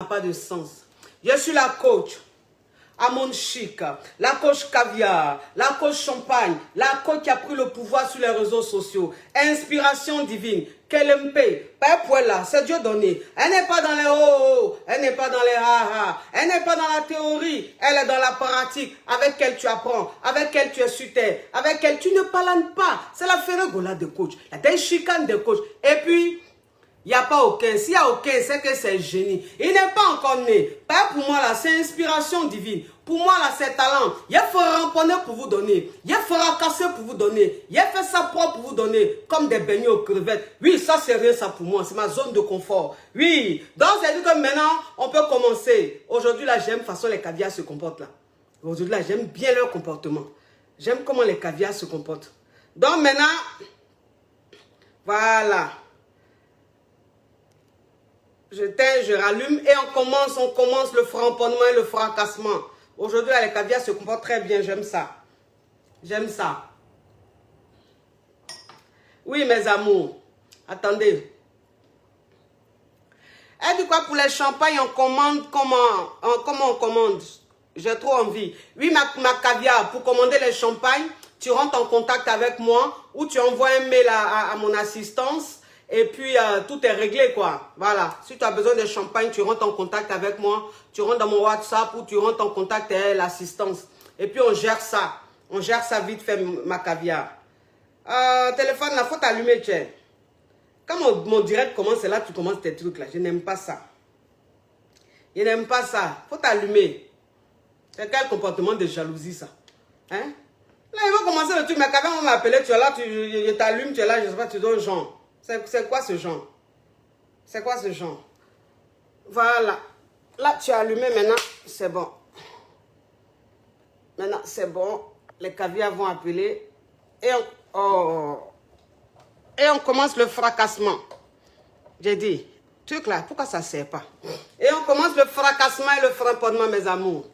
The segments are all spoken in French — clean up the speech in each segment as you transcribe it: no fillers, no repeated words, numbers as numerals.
Pas de sens. Je suis la coach Amon Chic, la coach caviar, la coach champagne, la coach qui a pris le pouvoir sur les réseaux sociaux. Inspiration divine. Kelempe, pas pour là, c'est Dieu donné. Elle n'est pas dans les oh, elle n'est pas dans les ha, elle n'est pas dans la théorie, elle est dans la pratique, avec elle tu apprends, avec elle tu es sur terre, avec elle tu ne parles pas. C'est la ferregola de coach, la chicane de coach. Et puis, il n'y a pas aucun. S'il n'y a aucun, c'est que c'est génie. Il n'est pas encore né. Pas pour moi, là, c'est inspiration divine. Pour moi, là, c'est talent. Il fera ramponner pour vous donner. Il fera casser pour vous donner. Il fait ça propre pour vous donner. Comme des beignets aux crevettes. Oui, ça, c'est rien, ça, pour moi. C'est ma zone de confort. Oui. Donc, c'est dit que maintenant, on peut commencer. Aujourd'hui, là, j'aime façon les caviars se comportent, là. Aujourd'hui, là, j'aime bien leur comportement. J'aime comment les caviars se comportent. Donc, maintenant, voilà. Je rallume et on commence le framponnement et le fracassement. Aujourd'hui, les caviars se comportent très bien, j'aime ça. J'aime ça. Oui, mes amours. Attendez. Et du quoi pour les champagnes, on commande comment on commande? J'ai trop envie. Oui, ma caviar, pour commander les champagnes, tu rentres en contact avec moi ou tu envoies un mail à mon assistance. Et puis, tout est réglé, quoi. Voilà. Si tu as besoin de champagne, tu rentres en contact avec moi. Tu rentres dans mon WhatsApp ou tu rentres en contact avec l'assistance. Et puis, on gère ça. On gère ça vite fait, ma caviar. Téléphone, là, faut t'allumer, tiens. Quand mon direct commence, c'est là que tu commences tes trucs, là. Je n'aime pas ça. Je n'aime pas ça. Faut t'allumer. C'est quel comportement de jalousie, ça? Hein? Là, il va commencer le truc. Mais quand on m'a appelé, tu es là, je t'allume, tu es là, je sais pas, tu donnes genre. C'est quoi ce genre? C'est quoi ce genre? Voilà. Là, tu as allumé maintenant. C'est bon. Maintenant, c'est bon. Les caviars vont appeler. Et on commence le fracassement. J'ai dit, truc là, pourquoi ça ne sert pas? Et on commence le fracassement et le framponnement, mes amours.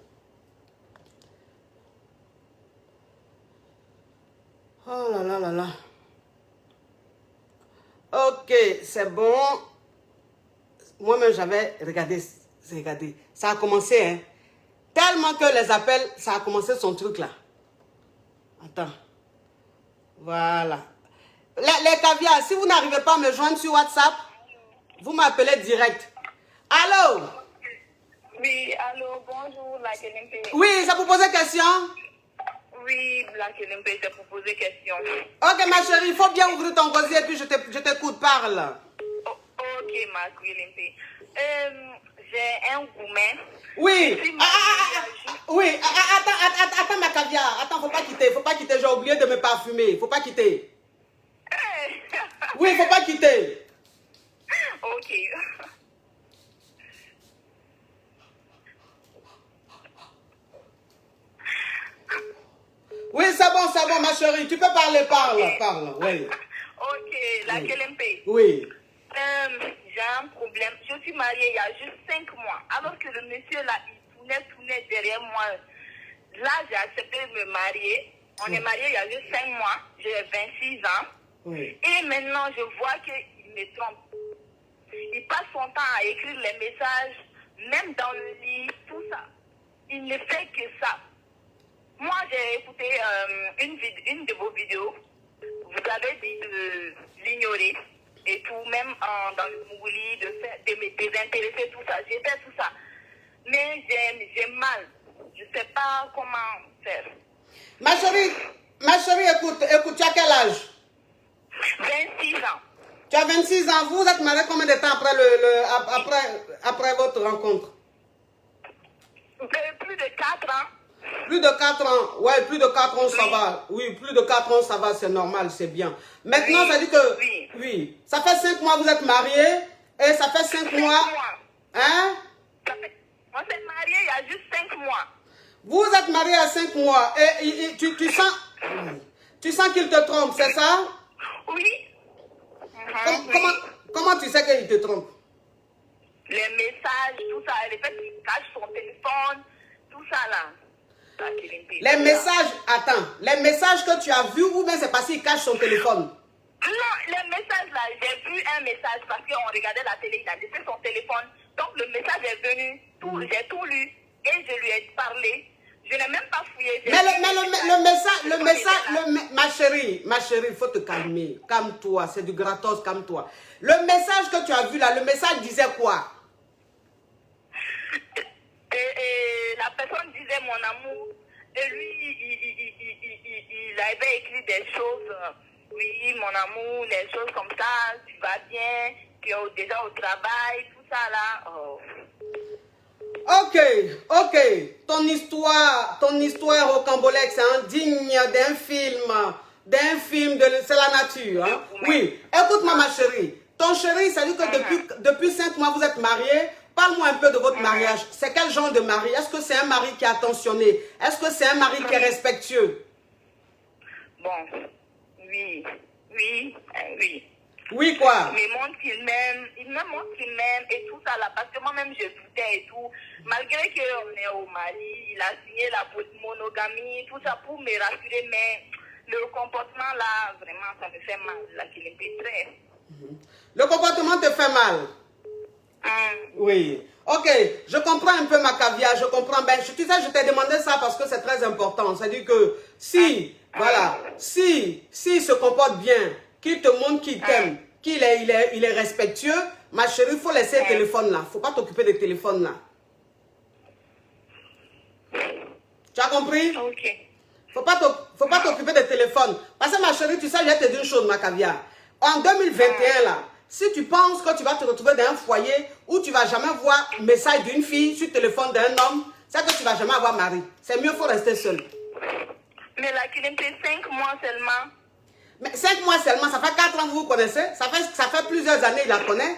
Oh là là là là. Ok, c'est bon. Moi-même, j'avais regardé. Ça a commencé, hein. Tellement que les appels, ça a commencé son truc là. Attends. Voilà. Les caviars, si vous n'arrivez pas à me joindre sur WhatsApp, vous m'appelez direct. Allô? Oui, allô, bonjour, la Kelempe. Oui, ça vous pose question? Oui, la Kelempe, c'est pour poser question. Ok, ma chérie, il faut bien ouvrir ton gosier et puis je t'écoute, parle. Ok, ma Kelempe. J'ai un gourmet. Oui. Oui, attends ma caviar. Attends, faut pas quitter. J'ai oublié de me parfumer. Faut pas quitter. Oui, faut pas quitter. Ok. Oui, c'est bon, ma chérie. Tu peux parler, parle. Oui. Ok, la Kelempe. Oui. J'ai un problème. Je suis mariée il y a juste 5 mois. Alors que le monsieur là, il tournait derrière moi. Là, j'ai accepté de me marier. On est mariés il y a juste 5 mois. J'ai 26 ans. Oui. Et maintenant, je vois qu'il me trompe. Il passe son temps à écrire les messages, même dans le lit, tout ça. Il ne fait que ça. Moi, j'ai écouté une de vos vidéos. Vous avez dit de l'ignorer et tout, même dans le mouli, de me désintéresser, tout ça. J'ai fait tout ça. Mais j'ai mal. Je ne sais pas comment faire. Ma chérie, écoute, tu as quel âge? 26 ans. Tu as 26 ans. Vous êtes mariés combien de temps après votre rencontre? Plus de 4 ans. Plus de 4 ans. Ouais, plus de 4 ans, ça va. Oui, plus de 4 ans, ça va, c'est normal, c'est bien. Maintenant, oui, ça dit que... Oui. Oui. Ça fait 5 mois, vous êtes mariés. Et ça fait 5 mois... Hein? On s'est mariés il y a juste 5 mois. Vous êtes mariés à 5 mois. Et tu sens... Tu sens qu'il te trompe, c'est ça? Oui. Comment tu sais qu'il te trompe? Les messages, tout ça. Le fait qu'il cache son téléphone, tout ça là. Les messages, attends, les messages que tu as vus ou bien c'est parce qu'il cache son téléphone? Non, les messages là, j'ai vu un message parce qu'on regardait la télé, il a laissé son téléphone Donc le message est venu, j'ai tout lu et je lui ai parlé. Je n'ai même pas fouillé. Mais ma chérie, il faut te calmer. Calme-toi, c'est du gratos, calme-toi. Le message que tu as vu là, le message disait quoi? Et la personne disait mon amour. Et lui, il avait écrit des choses. Oui, mon amour, les choses comme ça, tu vas bien, tu es déjà au travail, tout ça là. Oh. Ok. Ton histoire rocambolesque, c'est digne d'un film c'est la nature. Hein? Oui. Écoute-moi, ma chérie. Ton chéri, ça dit que depuis 5 mois, vous êtes mariés. Parle-moi un peu de votre mariage. C'est quel genre de mari? Est-ce que c'est un mari qui est attentionné? Est-ce que c'est un mari qui est respectueux? Bon, oui. Oui, quoi? Il me montre qu'il m'aime, et tout ça là, parce que moi-même je doutais et tout. Malgré qu'on est au Mali, il a signé la monogamie, tout ça pour me rassurer, mais le comportement là, vraiment, ça me fait mal, là, qu'il est très. Le comportement te fait mal? Oui. Ok, je comprends un peu ma caviar, je comprends bien. Tu sais, je t'ai demandé ça parce que c'est très important. C'est-à-dire que si, voilà, si il se comporte bien, qu'il te montre qu'il t'aime, qu'il est respectueux, ma chérie, il faut laisser le téléphone là. Il ne faut pas t'occuper des téléphones là. Tu as compris? Ok. Faut pas t'occuper des téléphones. Parce que ma chérie, tu sais, je vais te dire une chose, ma caviar. En 2021 là, si tu penses que tu vas te retrouver dans un foyer où tu ne vas jamais voir un message d'une fille sur le téléphone d'un homme, c'est que tu ne vas jamais avoir mari. C'est mieux, il faut rester seul. Mais là, qu'il fait 5 mois seulement. Mais 5 mois seulement, ça fait 4 ans que vous vous connaissez. Ça fait plusieurs années il la connaît.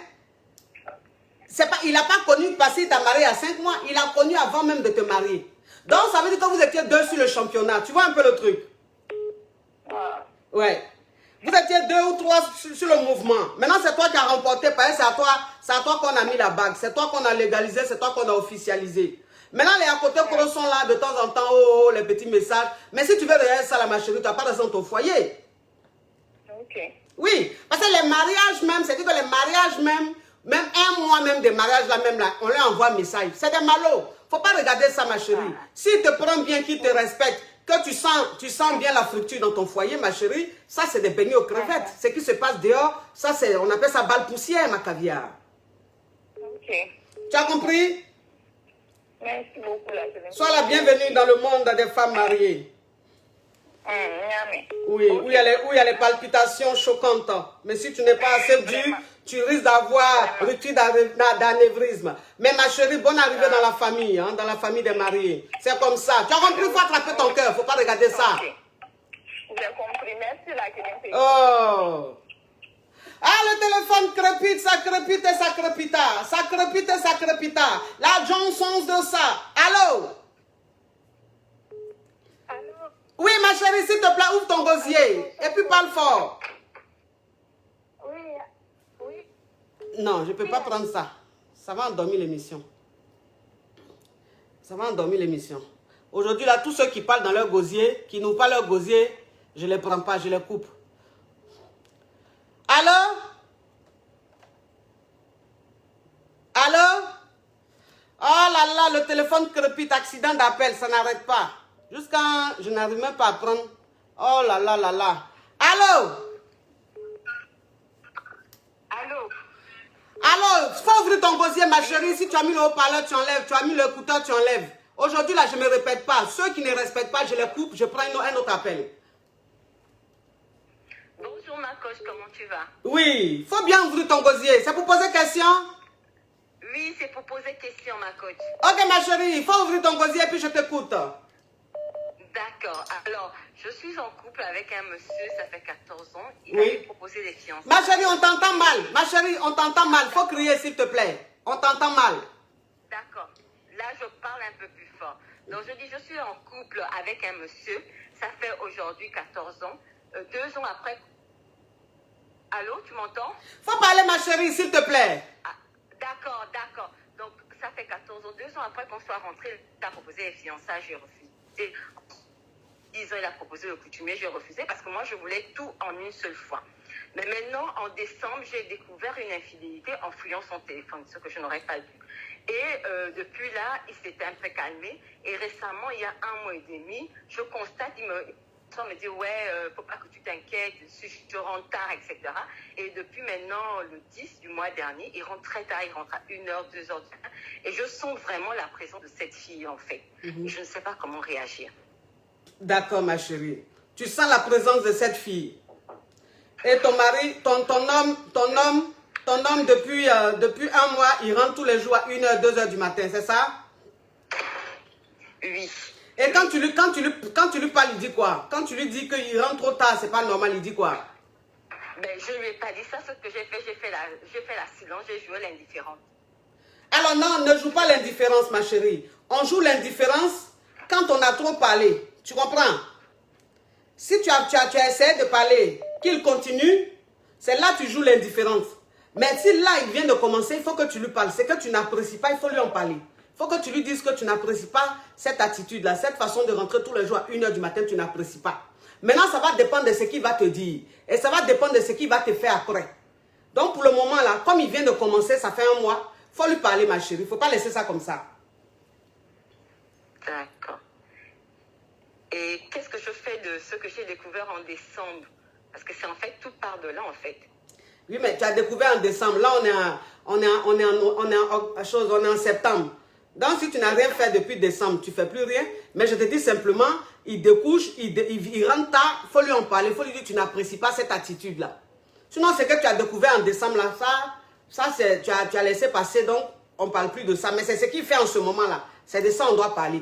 Il n'a pas connu parce qu'il t'a marié à 5 mois. Il a connu avant même de te marier. Donc, ça veut dire que vous étiez 2 sur le championnat. Tu vois un peu le truc? Ouais. Vous étiez 2 ou 3 sur le mouvement. Maintenant, c'est toi qui as remporté. C'est à toi qu'on a mis la bague. C'est toi qu'on a légalisé. C'est toi qu'on a officialisé. Maintenant, les à côté sont là de temps en temps. Oh, les petits messages. Mais si tu veux regarder ça, ma chérie, tu n'as pas raison de ton foyer. Ok. Oui. Parce que les mariages même, c'est-à-dire que les mariages même un mois même des mariages là même là, on leur envoie un message. C'est des malots. Faut pas regarder ça, ma chérie. S'il te prend bien, qu'il te respecte, que tu sens bien la fructure dans ton foyer, ma chérie, ça c'est des beignets aux crevettes. Ce qui se passe dehors, ça c'est, on appelle ça balle poussière, ma caviar. Ok. Tu as compris? Merci beaucoup, la chérie. Sois la bienvenue dans le monde des femmes mariées. Oui, où il y a les palpitations choquantes. Mais si tu n'es pas assez dur, tu risques d'avoir rupture d'anévrisme. Mais ma chérie, bonne arrivée dans la famille, hein, dans la famille des mariés. C'est comme ça. Tu as compris, il faut attraper ton cœur, il ne faut pas regarder ça. J'ai compris, merci la chérie. Oh. Ah, le téléphone crépite, ça crépite et ça crépita. Ça crépite et ça crépita. La Johnson de ça. Allô? Oui, ma chérie, s'il te plaît, ouvre ton gosier. Et puis parle fort. Oui. Non, je ne peux pas prendre ça. Ça va endormir l'émission. Ça va endormir l'émission. Aujourd'hui, là, tous ceux qui parlent dans leur gosier, qui n'ouvrent pas leur gosier, je ne les prends pas, je les coupe. Allô? Allô? Oh là là, le téléphone crépite, accident d'appel, ça n'arrête pas. Jusqu'à je n'arrive même pas à prendre. Oh là là là là. Allô? Allô? Allô? Faut ouvrir ton gosier, ma chérie. Si tu as mis le haut-parleur, tu enlèves. Tu as mis l'écouteur, tu enlèves. Aujourd'hui, là, je ne me répète pas. Ceux qui ne respectent pas, je les coupe. Je prends un autre appel. Bonjour ma coach, comment tu vas? Oui, faut bien ouvrir ton gosier. C'est pour poser question? Oui, c'est pour poser question ma coach. Ok ma chérie, il faut ouvrir ton gosier et puis je t'écoute. D'accord, alors je suis en couple avec un monsieur, ça fait 14 ans. Il Oui. m'a proposé des fiançailles. Ma chérie, on t'entend mal. Ma chérie, on t'entend mal. Faut crier s'il te plaît. On t'entend mal. D'accord, là je parle un peu plus fort. Donc je dis, je suis en couple avec un monsieur, ça fait aujourd'hui 14 ans. 2 ans après... Allô, tu m'entends? Faut parler ma chérie s'il te plaît. Ah, d'accord. Donc ça fait 14 ans, 2 ans après qu'on soit rentré, il a proposé les fiançailles, j'ai refusé. 10 ans, il a proposé le coutumier, j'ai refusé parce que moi je voulais tout en une seule fois. Mais maintenant, en décembre, j'ai découvert une infidélité en fouillant son téléphone, ce que je n'aurais pas dû. Et depuis là, il s'était un peu calmé. Et récemment, il y a 1 mois et demi, je constate, il me dit, ouais, faut pas que tu t'inquiètes, si je te rentre tard, etc. Et depuis maintenant, le 10 du mois dernier, il rentre très tard, il rentre à 1h, 2h du matin. Et je sens vraiment la présence de cette fille, en fait. Et je ne sais pas comment réagir. D'accord, ma chérie. Tu sens la présence de cette fille. Et ton mari, ton homme depuis 1 mois, il rentre tous les jours à 1h, 2h du matin, c'est ça? Oui. Et quand tu lui parles, il dit quoi? Quand tu lui dis qu'il rentre trop tard, c'est pas normal, il dit quoi? Ben, je ne lui ai pas dit ça. Ce que j'ai fait la silence, j'ai joué l'indifférente. Alors non, ne joue pas l'indifférence, ma chérie. On joue l'indifférence quand on a trop parlé. Tu comprends? Si tu as essayé de parler, qu'il continue, c'est là que tu joues l'indifférence. Mais si là, il vient de commencer, il faut que tu lui parles. C'est que tu n'apprécies pas, il faut lui en parler. Il faut que tu lui dises que tu n'apprécies pas cette attitude-là, cette façon de rentrer tous les jours à 1h du matin, tu n'apprécies pas. Maintenant, ça va dépendre de ce qu'il va te dire. Et ça va dépendre de ce qu'il va te faire après. Donc, pour le moment, là, comme il vient de commencer, ça fait 1 mois, il faut lui parler, ma chérie. Il ne faut pas laisser ça comme ça. D'accord. Et qu'est-ce que je fais de ce que j'ai découvert en décembre? Parce que c'est en fait, tout part de là, en fait. Oui, mais tu as découvert en décembre. Là, on est en septembre. Donc, si tu n'as rien fait depuis décembre, tu ne fais plus rien. Mais je te dis simplement, il découche, il rentre tard, il faut lui en parler. Il faut lui dire que tu n'apprécies pas cette attitude-là. Sinon, c'est que tu as découvert en décembre, là, tu as laissé passer, donc on ne parle plus de ça. Mais c'est ce qu'il fait en ce moment-là. C'est de ça qu'on doit parler.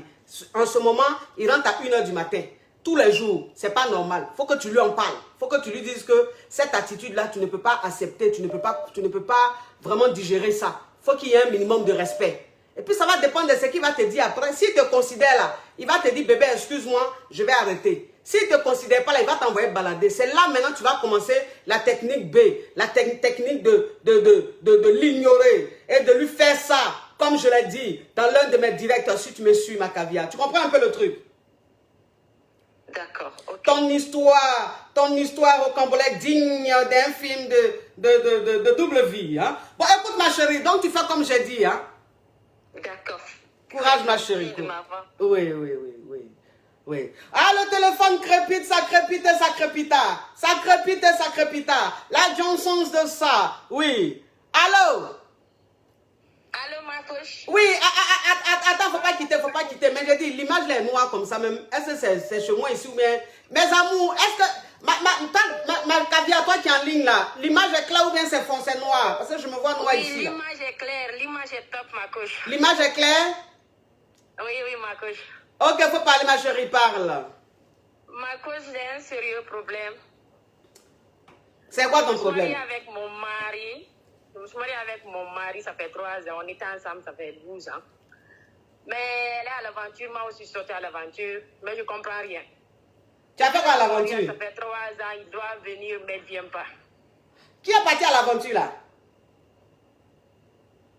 En ce moment, il rentre à 1h du matin. Tous les jours, c'est pas normal. Il faut que tu lui en parles. Il faut que tu lui dises que cette attitude-là, tu ne peux pas accepter, tu ne peux pas vraiment digérer ça. Il faut qu'il y ait un minimum de respect. Et puis ça va dépendre de ce qu'il va te dire après. S'il te considère là, il va te dire, bébé, excuse-moi, je vais arrêter. S'il ne te considère pas là, il va t'envoyer balader. C'est là maintenant que tu vas commencer la technique B, la technique de l'ignorer et de lui faire ça, comme je l'ai dit dans l'un de mes directs, si tu me suis, ma caviar. Tu comprends un peu le truc? D'accord, ok. Ton histoire rocambolesque digne d'un film de double vie. Hein? Bon, écoute ma chérie, donc tu fais comme j'ai dit. Hein? D'accord. Courage ma chérie. Oui. Ah, le téléphone crépite, ça crépite et ça crépita. Ça crépite et ça crépita. La Johnson's de ça. Oui. Allô? Allô, ma coche? Oui, attends, faut pas quitter. Mais j'ai dit, l'image est noire comme ça même. Est-ce que c'est chez moi ici ou bien... Mes amours, est-ce que... Ma caviar, toi qui es en ligne là, l'image est claire ou bien c'est foncé noir? Parce que je me vois noir ici. Oui, l'image est claire, l'image est top, ma coche. L'image est claire? Oui, ma coche. Ok, faut parler, ma chérie, parle. Ma coche, j'ai un sérieux problème. C'est quoi ton problème? Je me suis mariée avec mon mari. Je me suis mariée avec mon mari, ça fait 3 ans. On était ensemble, ça fait 12 ans. Mais elle est à l'aventure, moi aussi, je suis sortie à l'aventure. Mais je ne comprends rien. Tu as fait quoi à l'aventure? Ça fait 3 ans, il doit venir, mais il ne vient pas. Qui est parti à l'aventure là?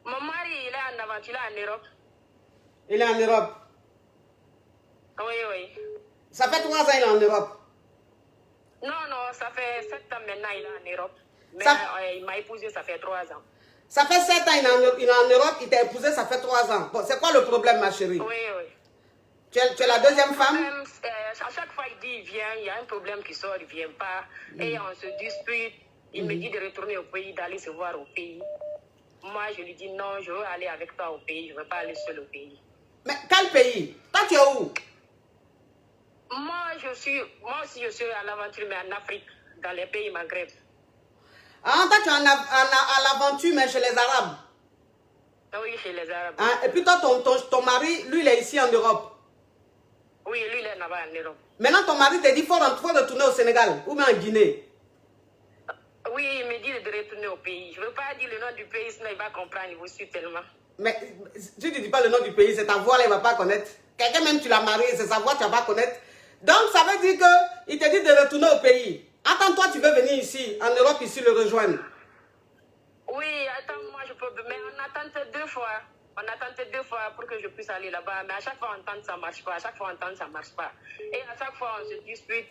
Mon mari, il est en aventure là, en Europe. Il est en Europe? Oui. Ça fait 3 ans qu'il est en Europe? Non, ça fait 7 ans maintenant, il est en Europe. Mais il m'a épousé, ça fait 3 ans. Ça fait 7 ans qu'il est en Europe, il t'a épousé, ça fait 3 ans. Bon, c'est quoi le problème, ma chérie? Oui. Tu es la deuxième femme? À chaque fois, il dit, il vient, il y a un problème qui sort, il ne vient pas. Et on se dispute. Il me dit de retourner au pays, d'aller se voir au pays. Moi, je lui dis non, je veux aller avec toi au pays, je ne veux pas aller seule au pays. Mais quel pays? Toi, tu es où? Moi aussi, je suis à l'aventure, mais en Afrique, dans les pays Maghreb. Ah, toi, tu es à l'aventure, mais chez les Arabes? Oui, chez les Arabes. Ah, et puis toi, ton mari, lui, il est ici en Europe? Oui, lui, il est là-bas en Europe. Maintenant, ton mari te dit qu'il faut retourner au Sénégal ou bien en Guinée? Oui, il me dit de retourner au pays. Je ne veux pas dire le nom du pays, sinon il va comprendre, il vous suit tellement. Mais si tu ne dis pas le nom du pays, c'est ta voix là, il ne va pas connaître. Quelqu'un même, tu l'as marié, c'est sa voix, tu ne vas pas connaître. Donc, ça veut dire qu'il te dit de retourner au pays. Attends, toi, tu veux venir ici, en Europe, ici, le rejoindre? Oui, attends, moi, je peux... Mais on a tenté 2 fois. On a tenté 2 fois pour que je puisse aller là-bas. Mais à chaque fois, on tente, ça ne marche pas. À chaque fois, on tente, ça ne marche pas. Et à chaque fois, on se dispute.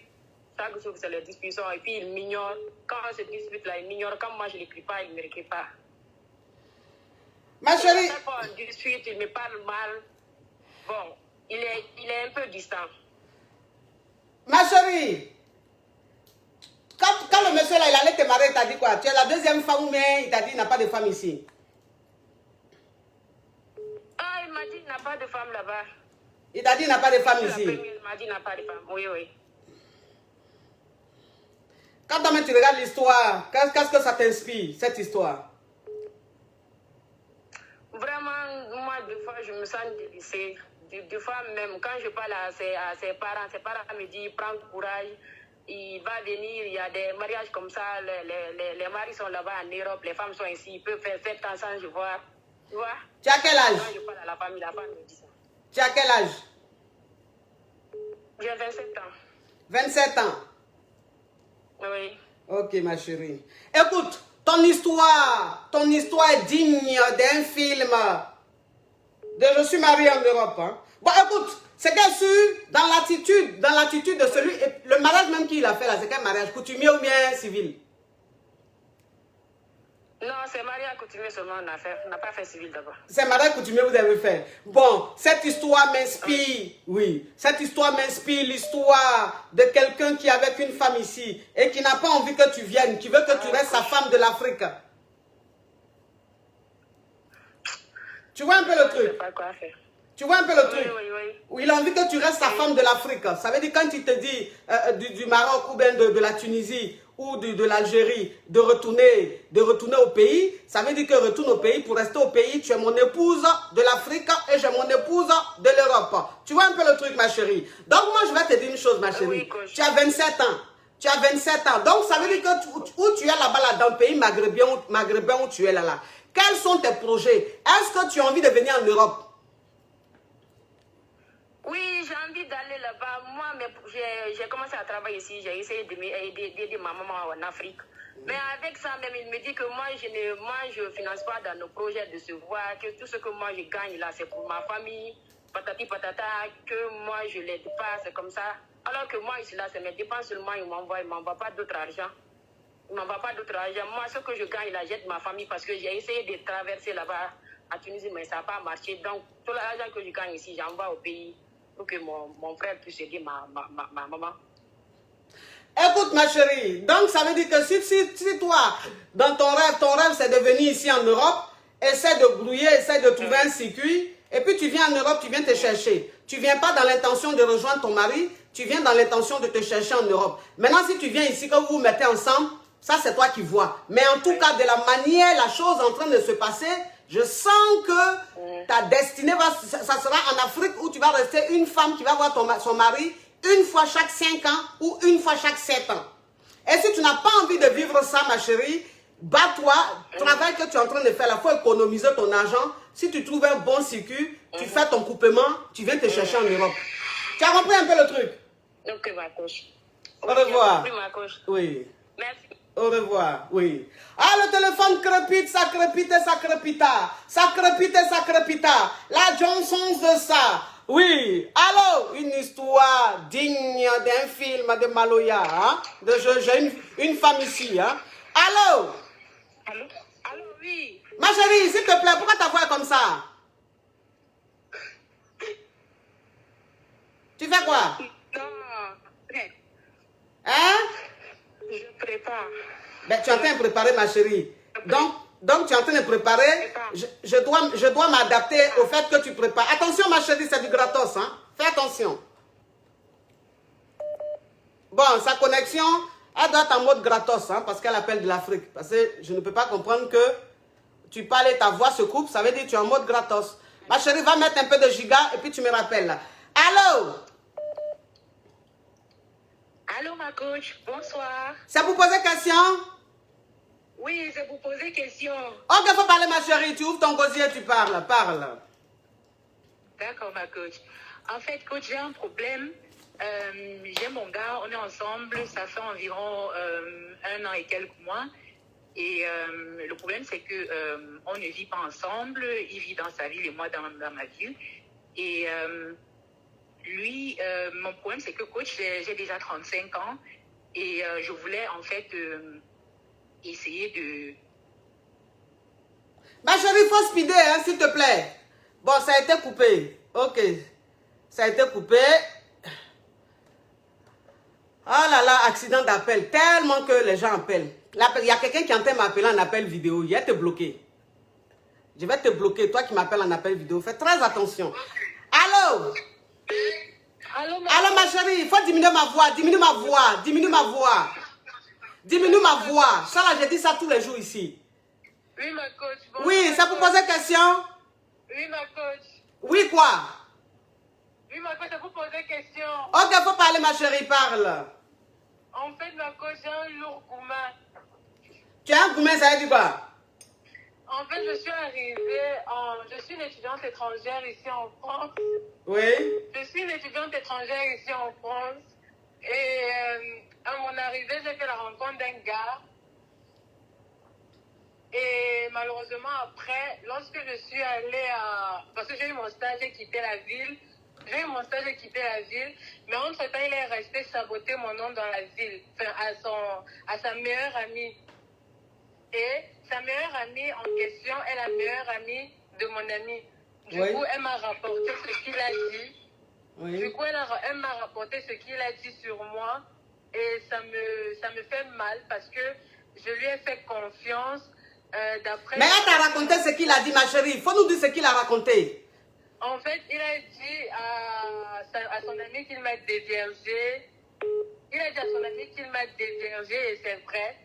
Chaque jour, c'est les discussions. Et puis, il m'ignore. Quand on se dispute, là, il m'ignore. Quand moi, je ne l'écris pas, il ne me l'écrit pas. Ma chérie. À chaque fois, on discute, il me parle mal. Bon, il est un peu distant. Ma chérie. Quand le monsieur là, il allait te marier, il t'a dit quoi? Tu es la deuxième femme ou bien il t'a dit il n'a pas de femme ici? Ah, il m'a dit qu'il n'a pas de femme là-bas. Il t'a dit il n'a pas de femme Il ici. m'a dit qu'il n'a pas de femme. Oui, oui. Quand tu regardes l'histoire, qu'est-ce que ça t'inspire, cette histoire? Vraiment, moi, des fois, je me sens délaissée. Des fois, même quand je parle à ses parents me disent prends courage. Il va venir, il y a des mariages comme ça. Les maris sont là-bas en Europe, les femmes sont ici. Ils peuvent faire 7 ans sans je vois. Tu vois? Tu as quel âge? Quand je parle à la femme me dit ça. Tu as quel âge? J'ai 27 ans. 27 ans. Oui. Ok, ma chérie. Écoute, ton histoire est digne d'un film. Je suis mariée en Europe. Hein. Bon, écoute, c'est qu'elle su dans l'attitude de celui, le mariage même qu'il a fait là, c'est quel mariage? Coutumier ou bien civil? Non, c'est mariage coutumier seulement, on n'a pas fait civil d'abord. C'est mariage coutumier que vous avez fait. Bon, cette histoire m'inspire, oui. Cette histoire m'inspire l'histoire de quelqu'un qui est avec une femme ici et qui n'a pas envie que tu viennes, qui veut que tu restes sa femme de l'Afrique. Tu vois un peu le truc? Je sais pas quoi faire. Tu vois un peu le truc? Oui. Il a envie que tu restes sa femme de l'Afrique. Ça veut dire quand il te dit du Maroc ou bien de la Tunisie ou de l'Algérie de retourner au pays, ça veut dire que retourne au pays. Pour rester au pays, tu es mon épouse de l'Afrique et j'ai mon épouse de l'Europe. Tu vois un peu le truc, ma chérie? Donc moi, je vais te dire une chose, ma chérie. Oui, coach. Tu as 27 ans. Tu as 27 ans. Donc ça veut dire que où tu es là-bas, dans le pays maghrébin où tu es là. Quels sont tes projets? Est-ce que tu as envie de venir en Europe? Oui, j'ai envie d'aller là-bas. Moi, j'ai commencé à travailler ici. J'ai essayé d'aider ma maman en Afrique. Mais avec ça, même, il me dit que moi, je ne finance pas dans nos projets de se voir, que tout ce que moi, je gagne là, c'est pour ma famille, patati patata, que moi, je ne l'aide pas, c'est comme ça. Alors que moi, ici, là, c'est mes dépenses seulement, il ne m'envoie pas d'autre argent. Il ne m'envoie pas d'autre argent. Moi, ce que je gagne là, j'aide ma famille parce que j'ai essayé de traverser là-bas à Tunisie, mais ça n'a pas marché. Donc, tout l'argent que je gagne ici, j'envoie au pays pour que mon frère puisse aider ma maman. Écoute ma chérie, donc ça veut dire que si toi, dans ton rêve c'est de venir ici en Europe, essaie de brouiller, essaie de trouver un circuit, et puis tu viens en Europe, tu viens te chercher. Tu viens pas dans l'intention de rejoindre ton mari, tu viens dans l'intention de te chercher en Europe. Maintenant, si tu viens ici, que vous vous mettez ensemble, ça c'est toi qui vois. Mais en tout cas, de la manière, la chose en train de se passer, je sens que ta destinée, ça sera en Afrique où tu vas rester une femme qui va voir son mari une fois chaque 5 ans ou une fois chaque 7 ans. Et si tu n'as pas envie de vivre ça, ma chérie, bats-toi, travail que tu es en train de faire, il faut économiser ton argent. Si tu trouves un bon circuit, tu fais ton coupement, tu viens te chercher en Europe. Tu as compris un peu le truc? Ok, ma coach. Au revoir. J'ai compris, ma coach. Oui. Merci. Au revoir, oui. Ah, le téléphone crépite, ça crépite, ça crépita. Ça crépite, ça crépita. La Johnson de ça. Oui. Allô, une histoire digne d'un film de Maloya. Hein? J'ai une femme ici. Hein? Allô? Allô? Allô, oui. Ma chérie, s'il te plaît, pourquoi ta voix est comme ça? Tu fais quoi? Non. Hein? Je prépare. Ben, tu es en train de préparer, ma chérie. Donc tu es en train de préparer. Je dois m'adapter au fait que tu prépares. Attention, ma chérie, c'est du gratos. Hein? Fais attention. Bon, sa connexion, elle doit être en mode gratos, hein, parce qu'elle appelle de l'Afrique. Parce que je ne peux pas comprendre que tu parles et ta voix se coupe. Ça veut dire que tu es en mode gratos. Ma chérie, va mettre un peu de giga et puis tu me rappelles. Là. Allô? Allô, ma coach. Bonsoir. C'est pour poser question? Oui, c'est pour poser question. Ok, faut parler, ma chérie. Tu ouvres ton gosier et tu parles. Parle. D'accord, ma coach. En fait, coach, j'ai un problème. J'ai mon gars, on est ensemble, ça fait environ 1 an et quelques mois. Et le problème, c'est que on ne vit pas ensemble. Il vit dans sa ville et moi dans ma ville. Et lui, mon problème, c'est que coach, j'ai déjà 35 ans et je voulais en fait essayer de... Ma chérie, il faut speeder, hein, s'il te plaît. Bon, ça a été coupé. Ok. Ça a été coupé. Oh là là, accident d'appel. Tellement que les gens appellent. Il y a quelqu'un qui entend m'appeler en appel vidéo. Il va te bloquer. Je vais te bloquer. Toi qui m'appelles en appel vidéo. Fais très attention. Allô? Allô, ma chérie. Il faut diminuer ma voix. Diminue ma voix. Diminue ma voix. Diminue ma voix. Ça là, je dis ça tous les jours ici. Oui, ma coach. Bon, oui, c'est pour poser question. Oui, ma coach. Oui, quoi? Oui, ma coach, c'est pour poser question. Ok, faut parler, ma chérie, parle. En fait, ma coach, j'ai un lourd gourmand. Tu as un gourmand, ça veut dire quoi? En fait, je suis arrivée, je suis une étudiante étrangère ici en France. Oui. Je suis une étudiante étrangère ici en France. Et à mon arrivée, j'ai fait la rencontre d'un gars. Et malheureusement, après, lorsque je suis allée parce que j'ai eu mon stage, j'ai quitté la ville. J'ai eu mon stage, j'ai quitté la ville. Mais entre-temps, il est resté saboter mon nom dans la ville. Enfin, à sa meilleure amie. Et sa meilleure amie en question est la meilleure amie de mon ami. Du coup, elle m'a rapporté ce qu'il a dit. Oui. Du coup, elle m'a rapporté ce qu'il a dit sur moi. Et ça me fait mal parce que je lui ai fait confiance. Mais elle t'a raconté ce qu'il a dit, ma chérie. Il faut nous dire ce qu'il a raconté. En fait, il a dit à son ami qu'il m'a déviergé. Il a dit à son ami qu'il m'a déviergé et c'est vrai.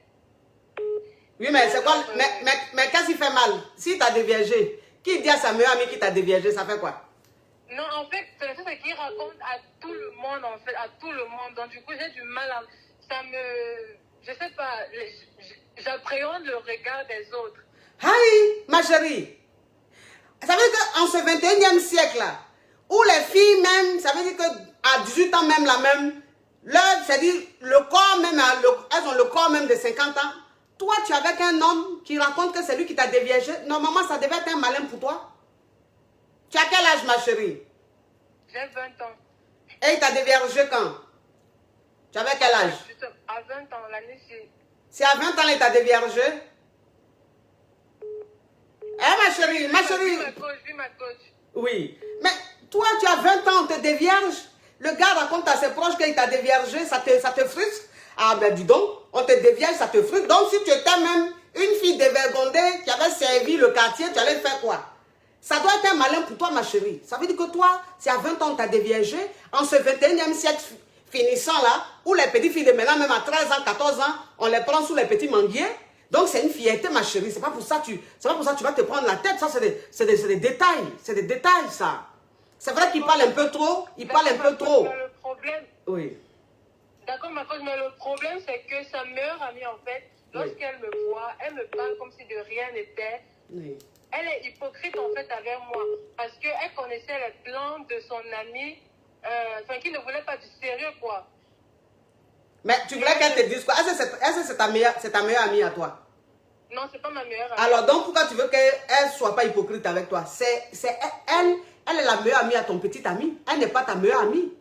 Oui, mais c'est quoi? Mais qu'est-ce qui fait mal? S'il t'a déviergé, qui dit à sa meilleure amie qu'il t'a déviergé, ça fait quoi? Non, en fait, c'est ce qu'il raconte à tout le monde, en fait, à tout le monde. Donc, du coup, j'ai du mal à... Je sais pas, j'appréhende le regard des autres. Aïe, ma chérie. Ça veut dire qu'en ce 21e siècle, là, où les filles même, ça veut dire qu'à 18 ans même, c'est-à-dire le corps même, elles ont le corps même de 50 ans. Toi, tu es avec un homme qui raconte que c'est lui qui t'a déviergé. Normalement, ça devait être un malin pour toi. Tu as quel âge, ma chérie? J'ai 20 ans. Et il t'a déviergé quand? Tu avais quel âge? À 20 ans, l'année-ci. C'est à 20 ans qu'il t'a déviergé? Ma chérie, ma chérie. Oui, ma coach. Oui. Mais toi, tu as 20 ans, on te dévierge. Le gars raconte à ses proches qu'il t'a déviergé, ça te frustre. Ah ben dis donc, on te dévierge, ça te frustre. Donc si tu étais même une fille dévergondée qui avait servi le quartier, tu allais faire quoi? Ça doit être un malin pour toi, ma chérie. Ça veut dire que toi, c'est à 20 ans que tu as déviergé. En ce 21e siècle finissant là, où les petites filles de maintenant, même à 13 ans, 14 ans, on les prend sous les petits manguiers. Donc c'est une fierté, ma chérie. C'est pas pour ça que tu vas te prendre la tête. Ça, c'est des détails. C'est des détails, ça. C'est vrai qu'il parle un peu trop. Il parle un peu trop. Mais le problème... Oui. D'accord, ma coach, mais le problème, c'est que sa meilleure amie, en fait, lorsqu'elle me voit, elle me parle comme si de rien n'était. Oui. Elle est hypocrite, en fait, avec moi. Parce qu'elle connaissait les plans de son ami, qui ne voulait pas du sérieux, quoi. Mais tu voulais qu'elle te dise quoi? Est-ce que c'est ta meilleure amie à toi? Non, c'est pas ma meilleure amie. Alors, donc, pourquoi tu veux qu'elle ne soit pas hypocrite avec toi? Elle est la meilleure amie à ton petit ami. Elle n'est pas ta meilleure amie.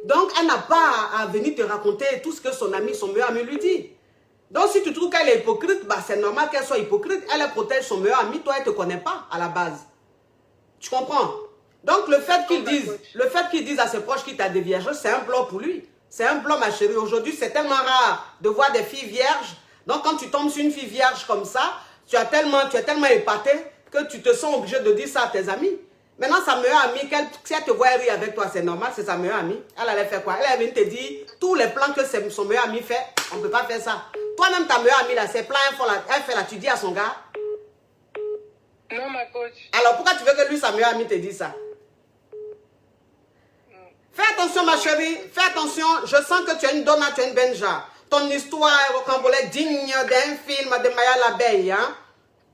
Donc, elle n'a pas à venir te raconter tout ce que son meilleur ami lui dit. Donc, si tu trouves qu'elle est hypocrite, bah, c'est normal qu'elle soit hypocrite. Elle protège son meilleur ami, toi, elle ne te connaît pas à la base. Tu comprends? Donc, le fait qu'il dise à ses proches qu'il t'a déviergé, c'est un blanc pour lui. C'est un blanc, ma chérie. Aujourd'hui, c'est tellement rare de voir des filles vierges. Donc, quand tu tombes sur une fille vierge comme ça, tu es tellement épaté que tu te sens obligé de dire ça à tes amis. Maintenant, sa meilleure amie, si elle te voit rire avec toi, c'est normal, c'est sa meilleure amie. Elle allait faire quoi? Elle allait te dire tous les plans que son meilleur ami fait, on ne peut pas faire ça. Toi-même, ta meilleure amie, là, ses plans, elle fait là, tu dis à son gars. Non, ma coach. Alors, pourquoi tu veux que lui, sa meilleure amie, te dise ça? Fais attention, ma chérie, fais attention. Je sens que tu es une donna, tu es une benja. Ton histoire est rocambolesque, digne d'un film de Maya l'abeille, hein?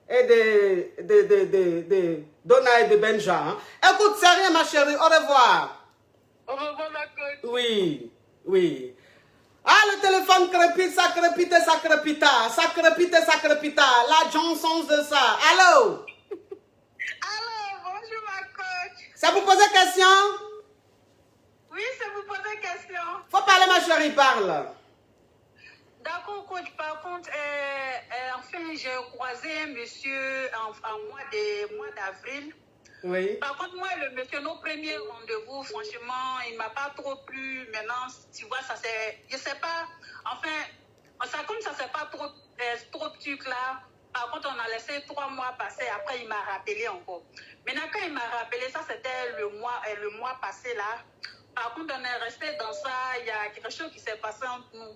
Et de Donna et de Benja. Hein? Écoute, c'est rien, ma chérie. Au revoir. Au revoir, ma coach. Oui, oui. Ah, le téléphone crépite, ça crépite, ça crépita. Ça crépite, ça crépita. La Johnson de ça. Allô? Allô, bonjour, ma coach. Ça vous pose question? Oui, ça vous pose question. Faut parler, ma chérie, parle. D'accord, coach, par contre, enfin, j'ai croisé un monsieur en mois d'avril. Oui. Par contre, moi, le monsieur, nos premiers rendez-vous, franchement, il ne m'a pas trop plu. Maintenant, tu vois, ça c'est... Je sais pas, enfin, ça, comme ça, c'est pas trop truc là. Par contre, on a laissé 3 mois passer. Après, il m'a rappelé encore. Maintenant, quand il m'a rappelé, ça, c'était le mois passé là. Par contre, on est resté dans ça. Il y a quelque chose qui s'est passé entre nous.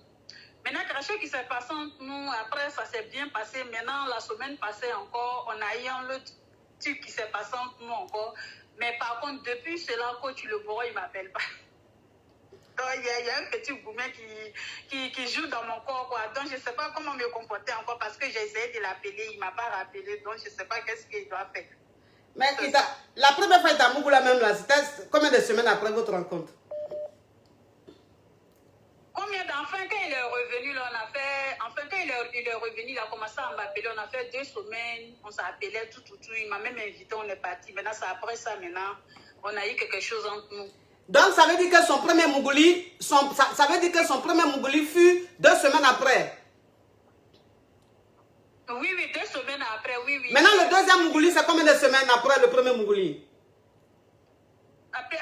Maintenant, quelque chose qui s'est passé entre nous. Après, ça s'est bien passé. Maintenant, la semaine passée encore, on a eu un autre truc qui s'est passé entre nous encore. Mais par contre, depuis cela, quand tu le vois, il ne m'appelle pas. Il y a un petit gourmet qui joue dans mon corps, quoi. Donc, je ne sais pas comment me comporter encore parce que j'ai essayé de l'appeler, il ne m'a pas rappelé. Donc, je ne sais pas qu'est-ce qu'il doit faire. Mais la première fois, il t'a Mougoula même là, c'était combien de semaines après votre rencontre? Combien d'enfants, quand il est revenu, là, on a fait... Enfin, quand il est revenu, il a commencé à m'appeler. On a fait 2 semaines, on s'appelait tout. Il m'a même invité, on est parti. Maintenant, c'est après ça, maintenant, on a eu quelque chose entre nous. Donc, ça veut dire que son premier Mougouli, ça veut dire que son premier Mougouli fut 2 semaines après. Oui, 2 semaines après, oui. Maintenant, le deuxième Mougouli, c'est combien de semaines après le premier Mougouli? Après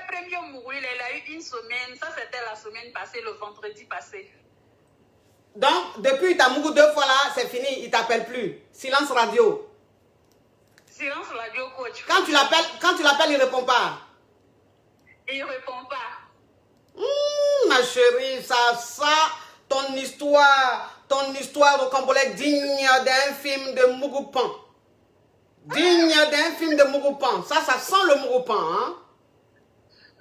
premier Mougouli, il a eu 1 semaine. Ça, c'était la semaine passée, le vendredi passé. Donc, depuis ta Mougou 2 fois là, c'est fini, il ne t'appelle plus. Silence radio. Silence radio, coach. Quand tu l'appelles, il ne répond pas. Il ne répond pas. Ma chérie, ton histoire au Cambodge digne d'un film de Mougoupan. Digne d'un film de Mougoupan. Ça sent le Mougoupan, hein?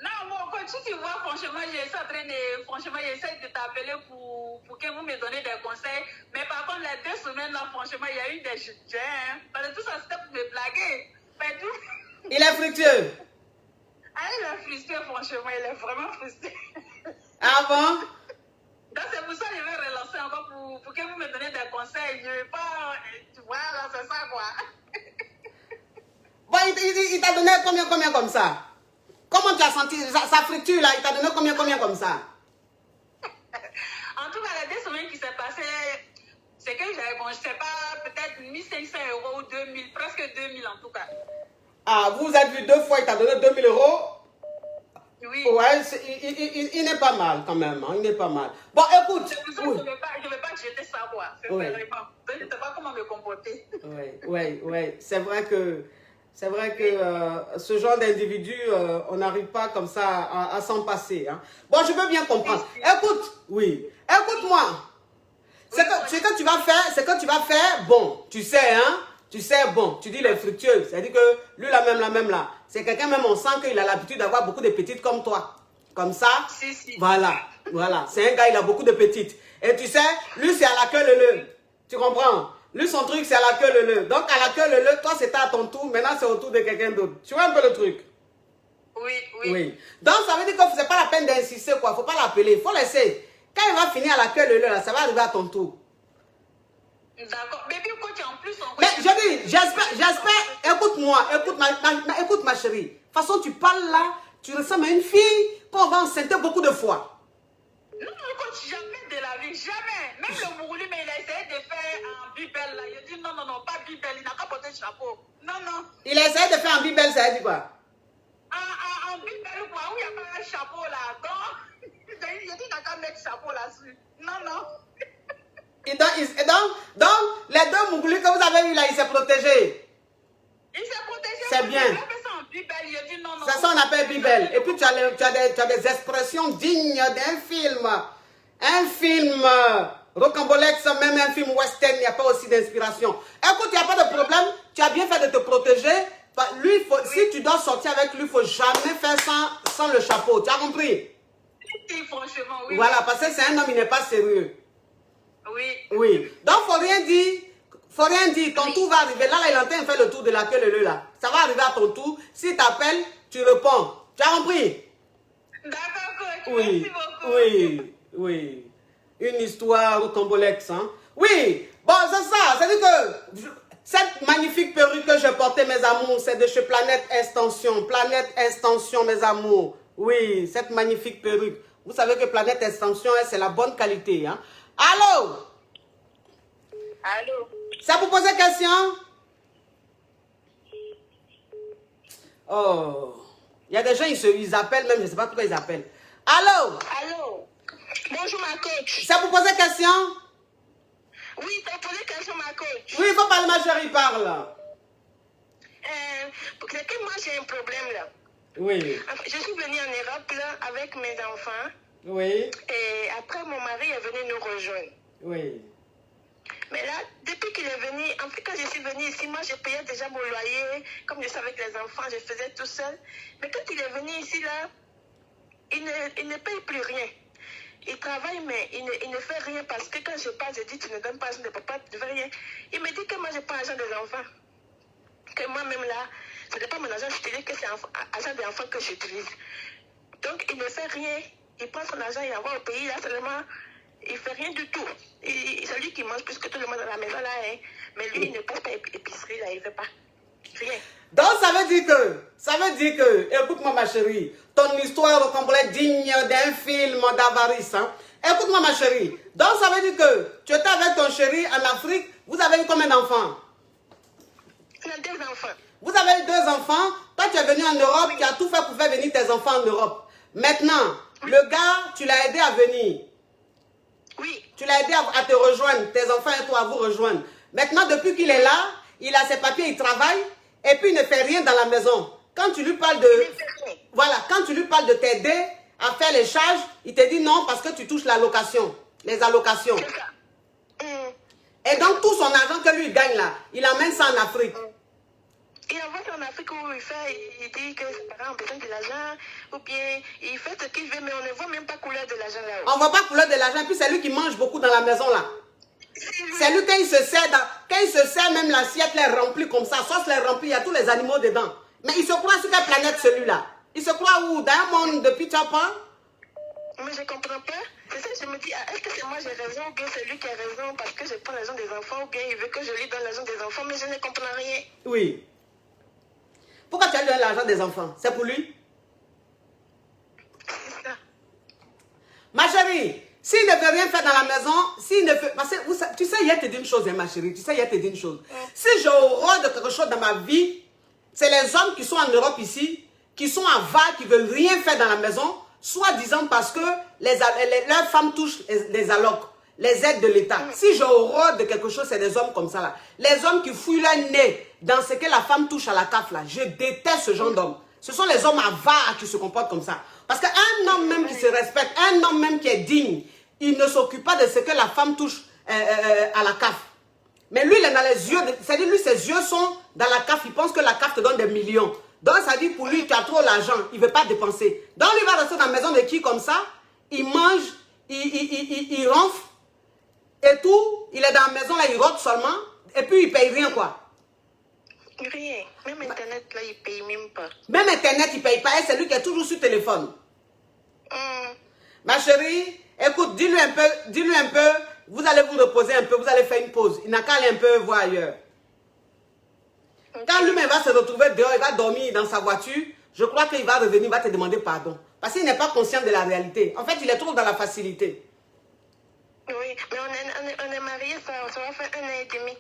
Non, mon coach, si tu vois, franchement, j'essaie de t'appeler pour que vous me donnez des conseils. Mais par contre, les 2 semaines, là, franchement, il y a eu des jets. Hein? Parce que tout ça, c'était pour me blaguer. Mais tout... Il est fructueux. Ah, il est frustré, franchement, il est vraiment frustré. Ah bon? Donc, c'est pour ça que je vais relancer encore pour que vous me donnez des conseils. Je ne vais pas... Tu vois, là, c'est ça, quoi. Bon, il t'a donné combien comme ça? Comment tu as senti sa friture là? Il t'a donné combien comme ça? En tout cas, les 2 semaines qui s'est passé, c'est que j'avais, bon, je sais pas, peut-être 1500 € ou 2000, presque 2000 en tout cas. Ah, vous êtes vu 2 fois, il t'a donné 2000 €? Oui. Ouais, il n'est pas mal quand même, hein, il n'est pas mal. Bon, écoute. C'est pour ça que je ne vais pas jeter ça, quoi. C'est oui. vraiment. Je ne sais pas comment me comporter. Oui. C'est vrai que ce genre d'individu, on n'arrive pas comme ça à s'en passer. Hein. Bon, je veux bien comprendre. Écoute-moi. Ce que tu vas faire, bon, tu sais, hein. Tu sais, bon, tu dis les fructueux. C'est-à-dire que lui, la même là. C'est quelqu'un, même, on sent qu'il a l'habitude d'avoir beaucoup de petites comme toi. Comme ça. Si. Voilà. C'est un gars, il a beaucoup de petites. Et tu sais, lui, c'est à la queue leu. Tu comprends? Lui, son truc, c'est à la queue leu. Donc, à la queue leu, toi, c'était à ton tour. Maintenant, c'est au tour de quelqu'un d'autre. Tu vois un peu le truc? Oui. Donc, ça veut dire que c'est pas la peine d'insister, quoi. Faut pas l'appeler. Il faut laisser. Quand il va finir à la queue leu, là, ça va arriver à ton tour. D'accord. Mais puis, coach, en plus, Mais je dis, j'espère, écoute ma chérie. De toute façon, tu parles là, tu ressembles à une fille qu'on va enceinter beaucoup de fois. Non, coach, jamais de la vie, jamais. Même le Mougouli, mais il a essayé de faire un bibel là. Il a dit non, pas bibel, il n'a pas porté de chapeau. Non. Il a essayé de faire un bibel, ça veut dire quoi? Un bibel, quoi, où il n'y a pas un chapeau là. Donc, il a dit qu'il n'a qu'à mettre chapeau là-dessus. Non. Et donc, les 2 Mougouli que vous avez eu là, il s'est protégé. Il s'est protégé. C'est bien. Il a fait ça en bibel, il a dit non. C'est ça qu'on appelle bibel. Et puis tu as des expressions dignes d'un film. Un film rocambolesque, même un film western, il n'y a pas aussi d'inspiration. Écoute, il n'y a pas de problème. Tu as bien fait de te protéger. Lui, si tu dois sortir avec lui, il ne faut jamais faire sans le chapeau. Tu as compris? Si, franchement, oui. Voilà, parce que c'est un homme, il n'est pas sérieux. Oui. Donc, il faut rien dire. Ton tour va arriver. Là, il est en train de faire le tour de la queue là. Ça va arriver à ton tour. Si tu appelles, tu réponds. Tu as compris? D'accord, coach. Merci beaucoup. Oui. Une histoire rocambolesque, hein? Oui. Bon, c'est ça. C'est-à-dire que cette magnifique perruque que je portais, mes amours, c'est de chez Planète Extension. Planète Extension, mes amours. Oui, cette magnifique perruque. Vous savez que Planète Extension, c'est la bonne qualité, hein? Allô? Allô? C'est pour poser question? Oh. Il y a des gens, ils appellent même, je ne sais pas pourquoi ils appellent. Allô? Allô? Bonjour ma coach. C'est pour poser question? Oui, t'as posé question ma coach. Oui, il faut parler, ma chérie, parle. C'est que moi j'ai un problème là. Oui. Je suis venue en Europe là avec mes enfants. Oui. Et après mon mari est venu nous rejoindre. Oui. Mais là, depuis qu'il est venu, en fait quand je suis venue ici, moi je payais déjà mon loyer. Comme je suis avec les enfants, je faisais tout seul. Mais quand il est venu ici là, il ne paye plus rien. Il travaille, mais il ne fait rien parce que quand je passe, je dis tu ne donnes pas l'argent de papa, tu ne fais rien. Il me dit que moi je prends l'argent des enfants. Que moi-même là, ce n'est pas mon argent, je te dis que c'est l'argent des enfants que j'utilise. Donc il ne fait rien. Il prend son argent, il envoie au pays, là seulement, il ne fait rien du tout. C'est lui qui mange plus que tout le monde dans la maison là. Hein. Mais lui, il ne passe pas épicerie là, il ne fait pas rien. Donc ça veut dire que, écoute-moi ma chérie, ton histoire au complet digne d'un film d'avarice. Hein? Écoute-moi ma chérie, donc ça veut dire que tu étais avec ton chéri en Afrique, vous avez eu combien d'enfants? On a 2 enfants. Vous avez eu 2 enfants, toi tu es venu en Europe, tu as tout fait pour faire venir tes enfants en Europe. Maintenant, le gars, tu l'as aidé à venir. Oui. Tu l'as aidé à te rejoindre, tes enfants et toi à vous rejoindre. Maintenant, depuis qu'il est là, il a ses papiers, il travaille, et puis il ne fait rien dans la maison. Quand tu lui parles de... Voilà, quand tu lui parles de t'aider à faire les charges, il te dit non parce que tu touches l'allocation, les allocations. Et donc tout son argent que lui gagne là, il emmène ça en Afrique. Il envoie ça en Afrique où il dit que ses parents ont besoin de l'argent, ou bien il fait ce qu'il veut, mais on ne voit même pas couleur de l'argent là. On ne voit pas couleur de l'argent, puis c'est lui qui mange beaucoup dans la maison là. C'est lui quand il se sert, même l'assiette est remplie comme ça, sauce est remplie, il y a tous les animaux dedans. Mais il se croit sur quelle planète celui-là? Il se croit où? Dans un monde de Peter Pan? Mais je ne comprends pas. C'est ça que je me dis, est-ce que c'est moi j'ai raison ou bien c'est lui qui a raison parce que je prends l'argent des enfants ou bien il veut que je lui donne l'argent des enfants, mais je ne comprends rien. Oui. Pourquoi tu as donné l'argent des enfants? C'est pour lui? C'est ça. Ma chérie, s'il ne veut rien faire dans la maison, s'il ne fait... Parce que, tu sais, il y a te dit une chose, hein, ma chérie, tu sais, il y a te dit une chose. Si j'ai horreur de quelque chose dans ma vie, c'est les hommes qui sont en Europe ici, qui sont à VA, qui ne veulent rien faire dans la maison, soi-disant parce que leurs femmes touchent les allocs, les aides de l'État. Si j'ai horreur de quelque chose, c'est des hommes comme ça là. Les hommes qui fouillent leur nez dans ce que la femme touche à la CAF là. Je déteste ce genre d'hommes. Ce sont les hommes à VA qui se comportent comme ça. Parce qu'un homme même qui se respecte, un homme même qui est digne, il ne s'occupe pas de ce que la femme touche à la CAF. Mais lui, il est dans les yeux, c'est-à-dire lui, ses yeux sont dans la CAF, il pense que la CAF te donne des millions. Donc ça dit pour lui, tu as trop l'argent, il ne veut pas dépenser. Donc lui va rester dans la maison de qui comme ça, il mange, il ronfle, et tout, il est dans la maison là, il rote seulement, et puis il paye rien quoi. Rien. Même Internet là, il paye même pas. Même Internet, il paye pas, et c'est lui qui est toujours sur téléphone. Ma chérie, écoute, dis-lui un peu, vous allez vous reposer un peu, vous allez faire une pause. Il n'a qu'à aller un peu voir ailleurs. Quand lui-même va se retrouver dehors, il va dormir dans sa voiture, je crois qu'il va revenir, il va te demander pardon. Parce qu'il n'est pas conscient de la réalité. En fait, il est trop dans la facilité. Oui, mais on est mariés, ça va faire 1 an et demi.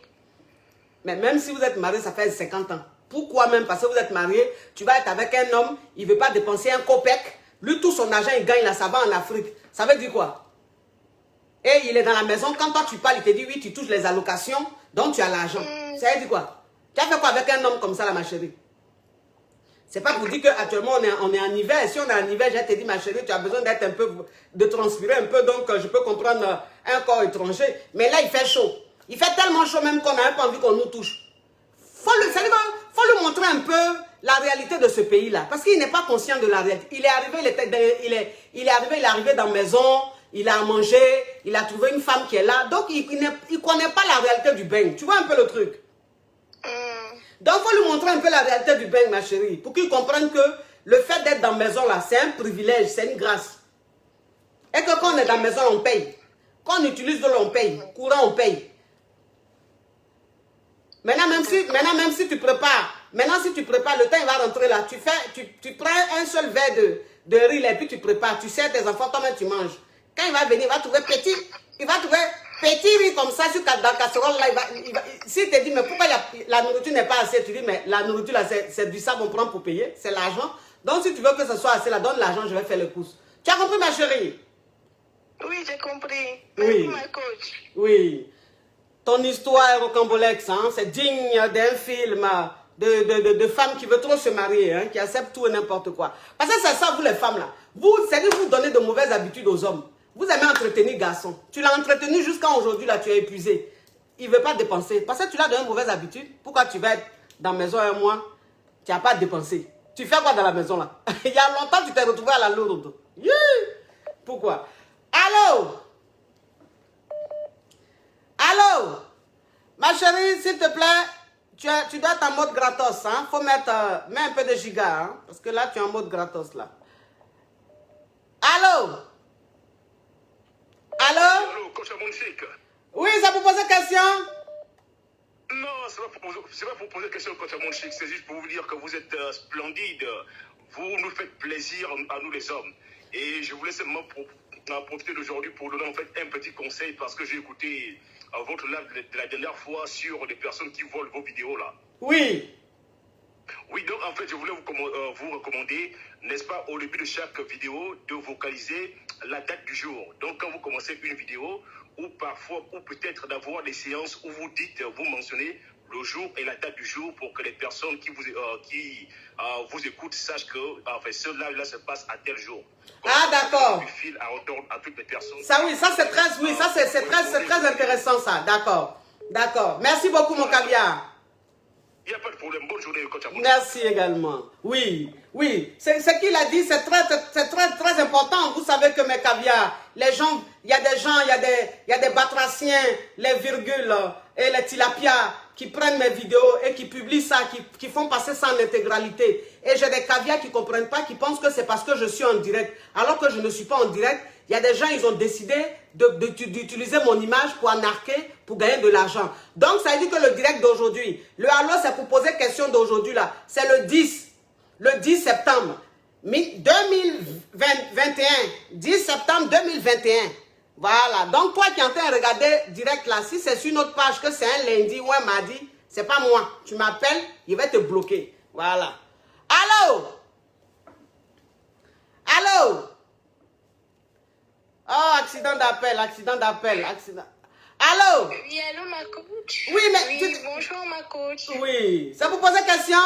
Mais même si vous êtes marié, ça fait 50 ans. Pourquoi même? Parce que vous êtes marié, tu vas être avec un homme, il ne veut pas dépenser un copec. Lui, tout son argent, il gagne là, ça va en Afrique. Ça veut dire quoi? Et il est dans la maison, quand toi tu parles, il te dit oui, tu touches les allocations, donc tu as l'argent. Ça veut dire quoi? Tu as fait quoi avec un homme comme ça là, ma chérie? C'est pas pour dire qu'actuellement on est en hiver. Si on est en hiver, j'ai te dit, ma chérie, tu as besoin d'être un peu, de transpirer un peu, donc je peux comprendre un corps étranger. Mais là, il fait chaud. Il fait tellement chaud même qu'on n'a même pas envie qu'on nous touche. Faut lui montrer un peu la réalité de ce pays-là. Parce qu'il n'est pas conscient de la réalité. Il est arrivé dans la maison, il a mangé, il a trouvé une femme qui est là. Donc, il ne connaît pas la réalité du bain. Tu vois un peu le truc? Donc, il faut lui montrer un peu la réalité du bain, ma chérie. Pour qu'il comprenne que le fait d'être dans la maison, là, c'est un privilège, c'est une grâce. Et que quand on est dans la maison, on paye. Quand on utilise de l'eau, on paye. Courant, on paye. Maintenant, même si tu prépares, le temps, il va rentrer là. Tu prends un seul verre de riz et puis tu prépares. Tu sers tes enfants, toi-même, tu manges. Quand il va venir, il va trouver petit. il va trouver petit riz comme ça sur dans la casserole là. S'il te dit, mais pourquoi la nourriture n'est pas assez, tu dis, mais la nourriture là, c'est du sable, on prend pour payer, c'est l'argent. Donc si tu veux que ce soit assez là, donne l'argent, je vais faire les courses. Tu as compris, ma chérie? Oui, j'ai compris. Oui. Merci, ma coach. Oui. Ton histoire est rocambolesque, hein? C'est digne d'un film de femme qui veut trop se marier, hein? Qui accepte tout et n'importe quoi. Parce que c'est ça, vous les femmes là. Vous, c'est que vous donnez de mauvaises habitudes aux hommes. Vous aimez entretenir garçon. Tu l'as entretenu jusqu'à aujourd'hui, là, tu es épuisé. Il ne veut pas dépenser. Parce que tu l'as donné de mauvaises habitudes. Pourquoi tu vas être dans la maison un mois? Tu n'as pas dépensé. Tu fais quoi dans la maison là? Il y a longtemps, tu t'es retrouvé à la lourde. Yeah. Pourquoi? Allô? Allô? Ma chérie, s'il te plaît, tu dois être en mode gratos. Hein? Faut mettre mets un peu de giga. Hein? Parce que là, tu es en mode gratos là. Allô? Allô? Allô, coach Amonchic. Oui, c'est pour poser question? Non, c'est pas pour poser question, coach Amonchic. C'est juste pour vous dire que vous êtes splendide. Vous nous faites plaisir à nous les hommes. Et je voulais seulement profiter d'aujourd'hui pour donner en fait un petit conseil parce que j'ai écouté votre live de la dernière fois sur les personnes qui volent vos vidéos là. Oui. Oui, donc en fait, je voulais vous recommander, n'est-ce pas, au début de chaque vidéo, de vocaliser la date du jour. Donc quand vous commencez une vidéo, ou parfois, ou peut-être d'avoir des séances où vous dites, vous mentionnez le jour et la date du jour pour que les personnes qui vous écoutent sachent que ce live-là se passe à tel jour. Comme ah d'accord. Fil à toutes les personnes. Ça oui, ça c'est très, oui, ça c'est très intéressant ça. D'accord, d'accord. Merci beaucoup mon caviar. Il n'y a pas de problème. Bonne journée, coach. Merci également. Oui, oui. Ce qu'il a dit, c'est très important. Vous savez que mes caviars, les gens, il y a des gens, il y a des batraciens, les virgules et les tilapias qui prennent mes vidéos et qui publient ça, qui font passer ça en intégralité. Et j'ai des caviars qui ne comprennent pas, qui pensent que c'est parce que je suis en direct. Alors que je ne suis pas en direct. Il y a des gens, ils ont décidé d'utiliser mon image pour anarquer, pour gagner de l'argent. Donc, ça veut dire que le direct d'aujourd'hui, le halo, c'est pour poser question d'aujourd'hui là. C'est le 10 septembre 2021. 10 septembre 2021. Voilà. Donc, toi qui es en train de regarder direct là, si c'est sur notre page que c'est un lundi ou un mardi, c'est pas moi. Tu m'appelles, il va te bloquer. Voilà. Allô? Allô? Oh, accident d'appel. Allô? Oui, allô, ma coach? Oui, mais... Oui, bonjour, ma coach. Oui, c'est pour poser question?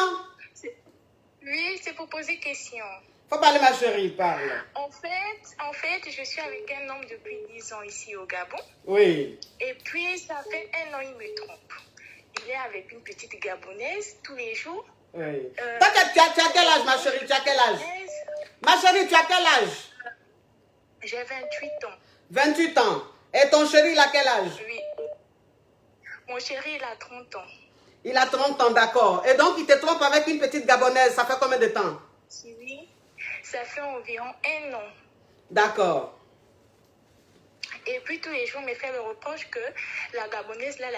Oui, c'est pour poser question. Faut parler, ma chérie, parle. En fait, je suis avec un homme depuis 10 ans ici au Gabon. Oui. Et puis, ça fait 1 an, il me trompe. Il est avec une petite Gabonaise tous les jours. Oui. Toi, tu as quel âge, ma chérie? Tu as quel âge? Ma chérie, tu as quel âge? J'ai 28 ans. 28 ans. Et ton chéri, il a quel âge? Oui. Mon chéri, il a 30 ans. Il a 30 ans, d'accord. Et donc, il te trompe avec une petite Gabonaise. Ça fait combien de temps? Oui. Ça fait environ 1 an. D'accord. Et puis, tous les jours, il me fait le reproche que la Gabonaise, là,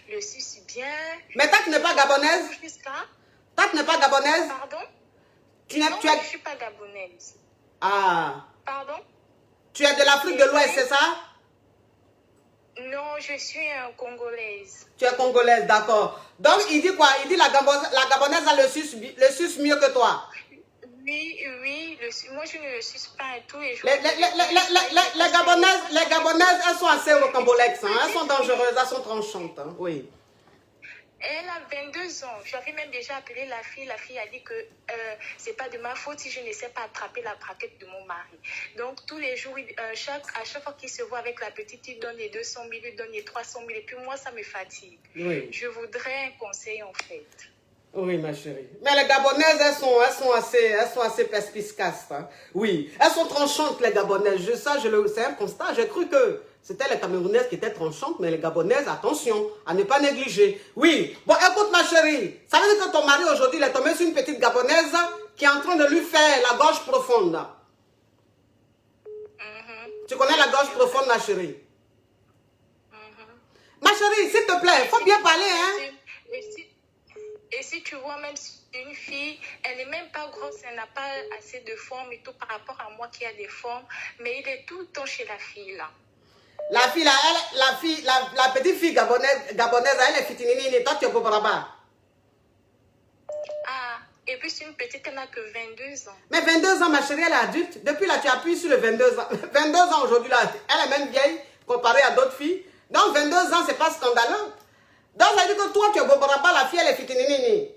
le suce bien. Mais toi, tu n'es pas Gabonaise? Toi, tu n'es pas Gabonaise? Pardon? Je ne suis pas Gabonaise. Ah. Pardon? Tu es de l'Afrique de l'Ouest, c'est ça? Non, je suis Congolaise. Tu es Congolaise, d'accord. Donc, il dit quoi? Il dit la Gabonaise a le suce mieux que toi. Oui, moi je ne le suce pas tous les jours. Les Gabonaises, elles sont assez rocambolesques, hein? Elles sont dangereuses, elles sont tranchantes, hein? Oui. Elle a 22 ans. J'avais même déjà appelé la fille. La fille a dit que c'est pas de ma faute si je ne sais pas attraper la braquette de mon mari. Donc, tous les jours, à chaque fois qu'il se voit avec la petite, il donne les 200 000, il donne les 300 000. Et puis moi, ça me fatigue. Oui. Je voudrais un conseil, en fait. Oui, ma chérie. Mais les Gabonaises, elles sont assez perspicaces. Hein? Oui. Elles sont tranchantes, les Gabonaises. C'est un constat. J'ai cru que c'était les Camerounaises qui étaient tranchantes, mais les Gabonaises, attention, à ne pas négliger. Oui. Bon, écoute, ma chérie. Ça veut dire que ton mari, aujourd'hui, il est tombé sur une petite Gabonaise qui est en train de lui faire la gorge profonde. Tu connais la gorge profonde, ma chérie? Ma chérie, s'il te plaît, il faut bien parler, hein? Et si tu vois, même une fille, elle n'est même pas grosse, elle n'a pas assez de forme et tout par rapport à moi qui a des formes, mais il est tout le temps chez la fille là. La fille, là, la petite fille gabonaise, elle est fitinini. Toi, tu es Bobaraba. Ah, et puis c'est une petite, elle n'a que 22 ans. Mais 22 ans, ma chérie, elle est adulte. Depuis là, tu appuies sur le 22 ans. 22 ans aujourd'hui, là, elle est même vieille comparée à d'autres filles. Donc, 22 ans, c'est pas scandaleux. Donc, ça veut dire que toi, tu es Bobaraba, la fille, elle est fitinini.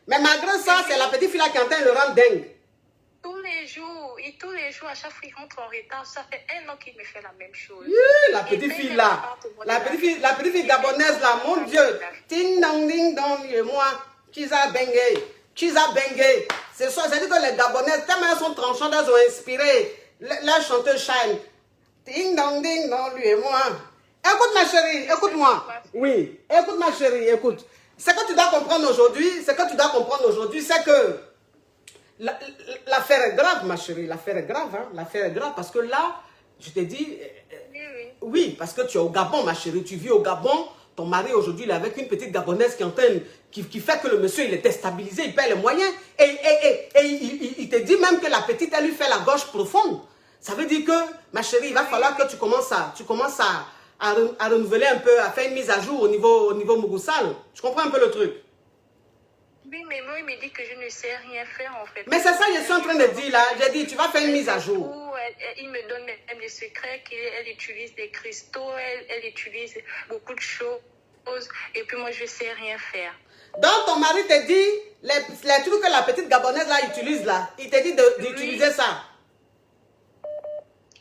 Mais malgré ça, c'est la petite fille là qui est en train de le rendre dingue. Tous les jours, à chaque fois qu'il rentre en retard, ça fait 1 an qu'il me fait la même chose. La petite fille là, la petite fille gabonaise là, mon Dieu. Ting dong ding dong, et moi, Chiza Bengue. C'est ça, c'est-à-dire que les Gabonaises, tellement elles sont tranchantes, elles ont inspiré leur chanteuse Shine. Ting dong ding dong, lui et moi. Écoute ma chérie, écoute-moi. Oui, écoute ma chérie, écoute. Ce que tu dois comprendre aujourd'hui, c'est que l'affaire est grave, ma chérie. L'affaire est grave, hein. L'affaire est grave parce que là, je t'ai dit, oui, parce que tu es au Gabon, ma chérie. Tu vis au Gabon. Ton mari aujourd'hui, il est avec une petite Gabonaise qui fait que le monsieur, il est déstabilisé, il perd les moyens. Et il te dit même que la petite, elle lui fait la gorge profonde. Ça veut dire que, ma chérie, il va falloir que tu commences à renouveler un peu, à faire une mise à jour au niveau Mugusal. Tu comprends un peu le truc? Oui, mais moi, il me dit que je ne sais rien faire, en fait. Mais c'est ça, je suis en train de dire là. J'ai dit, tu vas faire une mise à jour. Il me donne même des secrets qu'elle utilise des cristaux, elle utilise beaucoup de choses. Et puis moi, je ne sais rien faire. Donc, ton mari te dit, les trucs que la petite Gabonaise là utilise là, il te dit d'utiliser ça.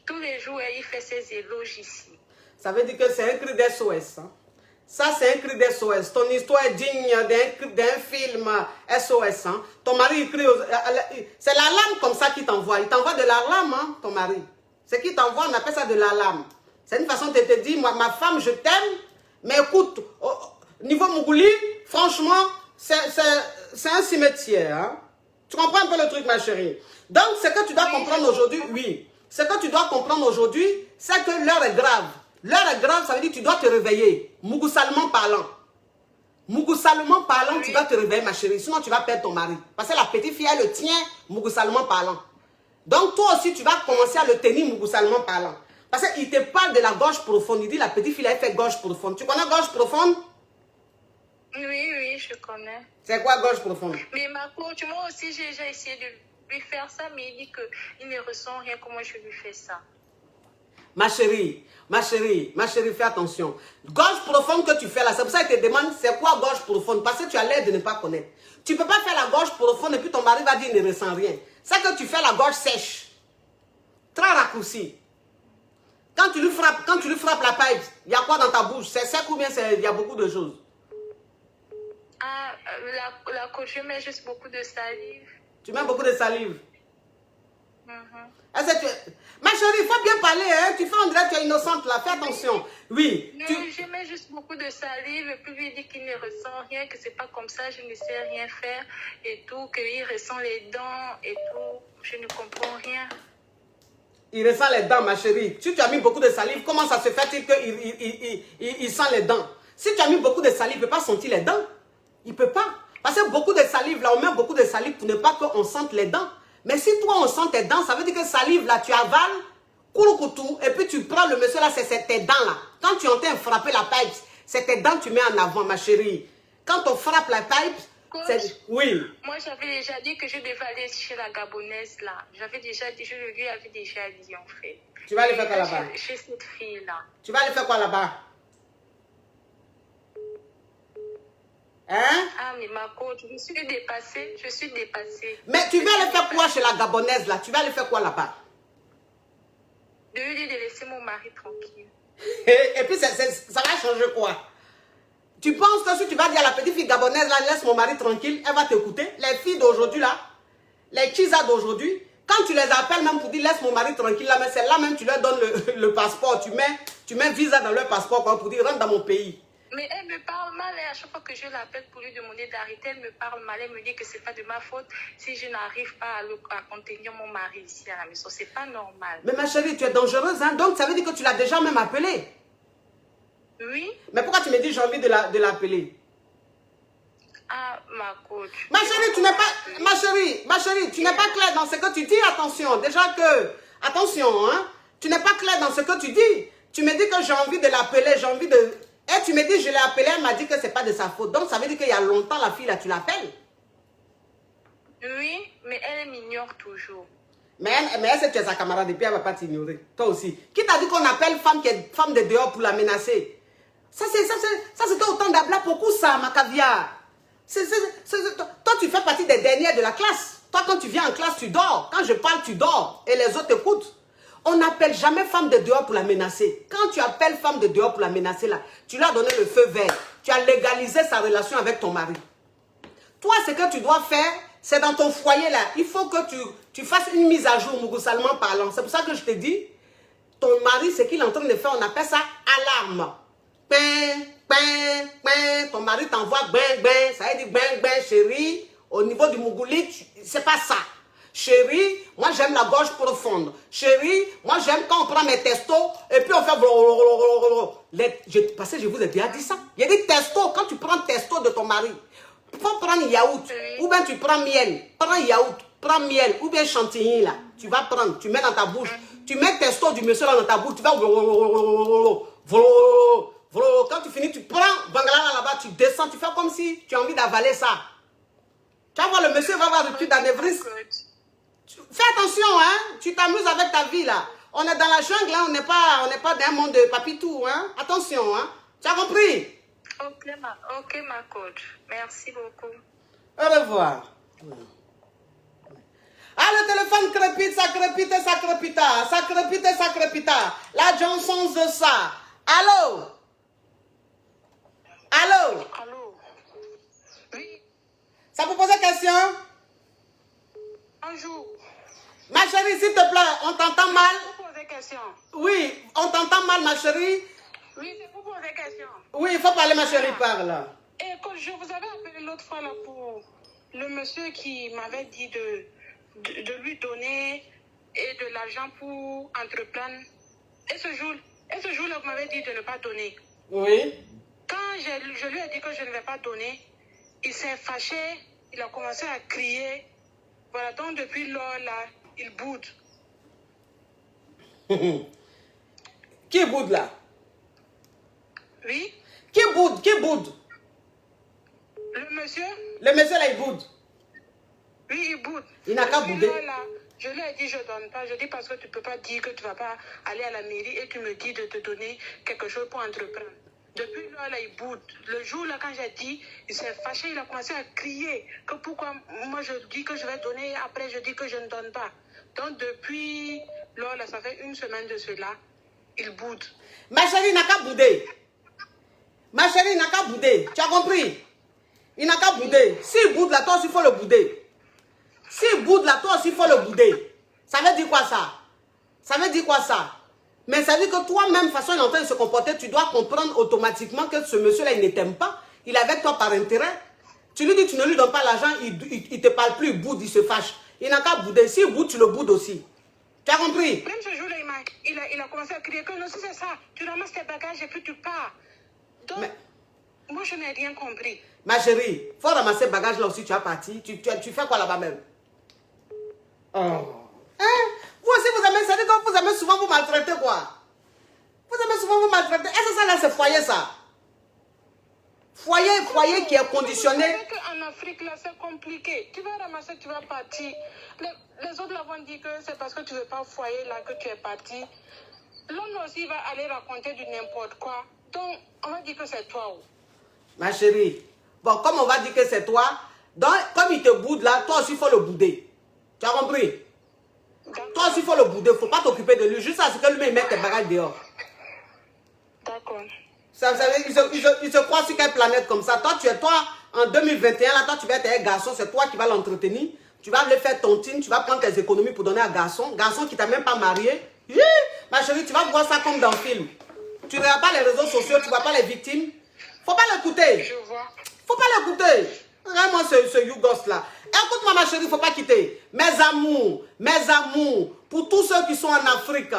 Tous les jours, il fait ses éloges ici. Ça veut dire que c'est un cri d'SOS. Hein? Ça, c'est un cri d'SOS. Ton histoire est digne d'un film SOS. Hein? Ton mari, il crie. C'est l'alarme comme ça qu'il t'envoie. Il t'envoie de l'alarme, hein, ton mari. Ce qu'il t'envoie, on appelle ça de l'alarme. C'est une façon de te dire, moi, ma femme, je t'aime, mais écoute, niveau Mougouli, franchement, c'est un cimetière. Hein? Tu comprends un peu le truc, ma chérie? Donc, ce que tu dois comprendre aujourd'hui, oui. Ce que tu dois comprendre aujourd'hui, c'est que l'heure est grave. L'heure est grave, ça veut dire que tu dois te réveiller. Mougousalement parlant. Mougousalement parlant, tu dois te réveiller, ma chérie. Sinon, tu vas perdre ton mari. Parce que la petite fille, elle le tient mougousalement parlant. Donc, toi aussi, tu vas commencer à le tenir mougousalement parlant. Parce qu'il te parle de la gorge profonde. Il dit, la petite fille, elle fait gorge profonde. Tu connais gorge profonde? Oui, je connais. C'est quoi gorge profonde? Mais ma coach, moi aussi, j'ai essayé de lui faire ça, mais il dit qu'il ne ressent rien. Comment je lui fais ça? Ma chérie, fais attention. Gorge profonde que tu fais là, c'est pour ça qu'il te demande c'est quoi gorge profonde. Parce que tu as l'air de ne pas connaître. Tu ne peux pas faire la gorge profonde et puis ton mari va dire il ne ressent rien. C'est que tu fais la gorge sèche. Très raccourci. Quand tu lui frappes la paille, il y a quoi dans ta bouche? C'est sec ou bien il y a beaucoup de choses? Ah, la coach, je mets juste beaucoup de salive. Tu mets beaucoup de salive? Ma chérie, il faut bien parler, hein? Tu fais en direct, tu es innocente là, fais attention. Oui. Non, je mets juste beaucoup de salive et puis lui dit qu'il ne ressent rien, que c'est pas comme ça, je ne sais rien faire et tout, qu'il ressent les dents et tout. Je ne comprends rien. Il ressent les dents, ma chérie. Si tu as mis beaucoup de salive, comment ça se fait-il qu'il sent les dents? Si tu as mis beaucoup de salive, il ne peut pas sentir les dents. Il ne peut pas. Parce que beaucoup de salive, là, on met beaucoup de salive pour ne pas qu'on sente les dents. Mais si toi, on sent tes dents, ça veut dire que salive, là, tu avales, kouroukou, et puis tu prends le monsieur, là, c'est tes dents, là. Quand tu entends frapper la pipe, c'est tes dents que tu mets en avant, ma chérie. Quand on frappe la pipe, c'est... Oui. Moi, j'avais déjà dit que je devais aller chez la Gabonaise, là. J'avais déjà dit, je lui avais déjà dit, en fait. Tu vas aller faire quoi là-bas? Chez cette fille-là. Tu vas aller faire quoi là-bas? Hein? Ah, mais ma coach, je suis dépassée. Mais tu vas aller faire quoi chez la Gabonaise, là? Tu vas aller faire quoi là-bas? De lui dire de laisser mon mari tranquille. Et puis, ça va changer quoi? Tu penses que si tu vas dire à la petite fille gabonaise, là, laisse mon mari tranquille, elle va t'écouter? Les filles d'aujourd'hui, là, les Chiza d'aujourd'hui, quand tu les appelles même pour dire laisse mon mari tranquille, là, mais c'est là même tu leur donnes le passeport. Tu mets visa dans leur passeport quoi, pour dire rentre dans mon pays. Mais elle me parle mal et à chaque fois que je l'appelle pour lui demander d'arrêter, elle me parle mal. Elle me dit que c'est pas de ma faute si je n'arrive pas à contenir mon mari ici à la maison. C'est pas normal. Mais ma chérie, tu es dangereuse, hein? Donc ça veut dire que tu l'as déjà même appelé. Oui. Mais pourquoi tu me dis j'ai envie de l'appeler? Ah, ma coach. Ma chérie, tu n'es pas... Ma chérie, tu n'es pas claire dans ce que tu dis. Attention, déjà que... Attention, hein? Tu n'es pas claire dans ce que tu dis. Tu me dis que j'ai envie de l'appeler, j'ai envie de... Et tu me dis, je l'ai appelée, elle m'a dit que c'est pas de sa faute. Donc, ça veut dire qu'il y a longtemps, la fille, là, tu l'appelles. Oui, mais elle m'ignore toujours. Mais elle sait que tu es sa camarade et puis elle ne va pas t'ignorer. Toi aussi. Qui t'a dit qu'on appelle femme qui est femme de dehors pour la menacer? Ça, c'était autant d'abla pour ça, ma caviar. Toi, tu fais partie des dernières de la classe. Toi, quand tu viens en classe, tu dors. Quand je parle, tu dors. Et les autres écoutent. On n'appelle jamais femme de dehors pour la menacer. Quand tu appelles femme de dehors pour la menacer, là, tu lui as donné le feu vert. Tu as légalisé sa relation avec ton mari. Toi, ce que tu dois faire, c'est dans ton foyer, là. Il faut que tu fasses une mise à jour, mougousalement parlant. C'est pour ça que je te dis, ton mari, ce qu'il est en train de faire, on appelle ça alarme. Pin, pin, pin. Ton mari t'envoie ben, ben. Ça veut dire ben, ben, chérie. Au niveau du mougouli, c'est pas ça. Chérie, moi j'aime la gorge profonde. Chérie, moi j'aime quand on prend mes testos et puis on fait... Parce que je vous ai déjà dit ça. Il y a des testos, quand tu prends testo de ton mari, il faut prendre yaourt. Ou bien tu prends miel. Prends yaourt, prends miel. Ou bien chantilly là. Tu vas prendre, tu mets dans ta bouche. Tu mets testo du monsieur là dans ta bouche. Tu vas... Quand tu finis, tu prends Bangala là-bas, tu descends. Tu fais comme si tu as envie d'avaler ça. Tu vas voir, le monsieur va avoir une rupture d'anévrisme. Fais attention, hein. Tu t'amuses avec ta vie, là. On est dans la jungle, hein. On n'est pas dans un monde de papitou, hein. Attention, hein. Tu as compris? Ok, ma coach. Merci beaucoup. Au revoir. Ah, le téléphone crépite, ça crépite et ça crépita. Ça crépite et ça crépita. La Johnson de ça. Allô? Allô? Allô? Oui. Ça vous pose question? Bonjour. Ma chérie, s'il te plaît, on t'entend mal. Vous posez question. Oui, on t'entend mal, ma chérie. Oui, c'est pour poser question. Oui, il faut parler, ma chérie, parle. Et quand je vous avais appelé l'autre fois là pour le monsieur qui m'avait dit de lui donner et de l'argent pour entreprendre. Et ce jour-là, vous m'avez dit de ne pas donner. Oui. Quand je lui ai dit que je ne vais pas donner, il s'est fâché, il a commencé à crier. Voilà, donc depuis lors là, il boude. Qui boude là? Oui? Qui boude? Qui boude? Le monsieur? Le monsieur là, il boude. Oui, il boude. Il n'a qu'à bouder. Là, je lui ai dit, je ne donne pas. Je dis parce que tu ne peux pas dire que tu ne vas pas aller à la mairie et tu me dis de te donner quelque chose pour entreprendre. Depuis là, il boude. Le jour là, quand j'ai dit, il s'est fâché, il a commencé à crier que pourquoi moi je dis que je vais donner, après je dis que je ne donne pas. Donc depuis là, ça fait une semaine de cela, il boude. Ma chérie, il n'a qu'à bouder. Ma chérie, il n'a qu'à bouder. Tu as compris? Il n'a qu'à bouder. S'il boude là, toi aussi, il faut le bouder. S'il boude là, toi aussi, il faut le bouder. Ça veut dire quoi ça? Ça veut dire quoi ça? Mais ça veut dire que toi-même, façon il est en train de se comporter, tu dois comprendre automatiquement que ce monsieur-là, il ne t'aime pas. Il est avec toi par intérêt. Tu lui dis, tu ne lui donnes pas l'argent, il ne te parle plus, il boude, il se fâche. Il n'a qu'à bouder. S'il boude, tu le boudes aussi. Tu as compris? Même ce jour-là, il a commencé à crier que non, si c'est ça, tu ramasses tes bagages et puis tu pars. Donc, moi, je n'ai rien compris. Ma chérie, il faut ramasser le bagage là aussi, tu as parti. Tu fais quoi là-bas même? Oh. Hein? Vous aussi, vous aimez, ça dit que vous aimez souvent vous maltraiter, quoi. Vous aimez souvent vous maltraiter. Est-ce que ça, là, c'est foyer, ça? Foyer qui est conditionné. Vous savez qu'en Afrique, là, c'est compliqué. Tu vas ramasser, tu vas partir. Les autres, là, vont dire que c'est parce que tu ne veux pas foyer, là, que tu es parti. L'homme aussi va aller raconter du n'importe quoi. Donc, on va dire que c'est toi. Oh. Ma chérie, bon, comme on va dire que c'est toi, donc, comme il te boude, là, toi aussi, il faut le bouder. Tu as compris? Toi aussi, il faut le bouder. Il ne faut pas t'occuper de lui. Juste à ce que lui-même mette tes bagages dehors. D'accord. Il se croit sur quelle planète comme ça. Toi, en 2021, là, toi, tu vas être un garçon. C'est toi qui vas l'entretenir. Tu vas le faire tontine. Tu vas prendre tes économies pour donner à un garçon. Garçon qui ne t'a même pas marié. Hi, ma chérie, tu vas voir ça comme dans le film. Tu ne regardes pas les réseaux sociaux. Tu ne vois pas les victimes. Faut pas l'écouter. Je vois. Faut pas l'écouter. Regarde-moi ce Yougos là. Écoute-moi ma chérie, il ne faut pas quitter. Mes amours, pour tous ceux qui sont en Afrique,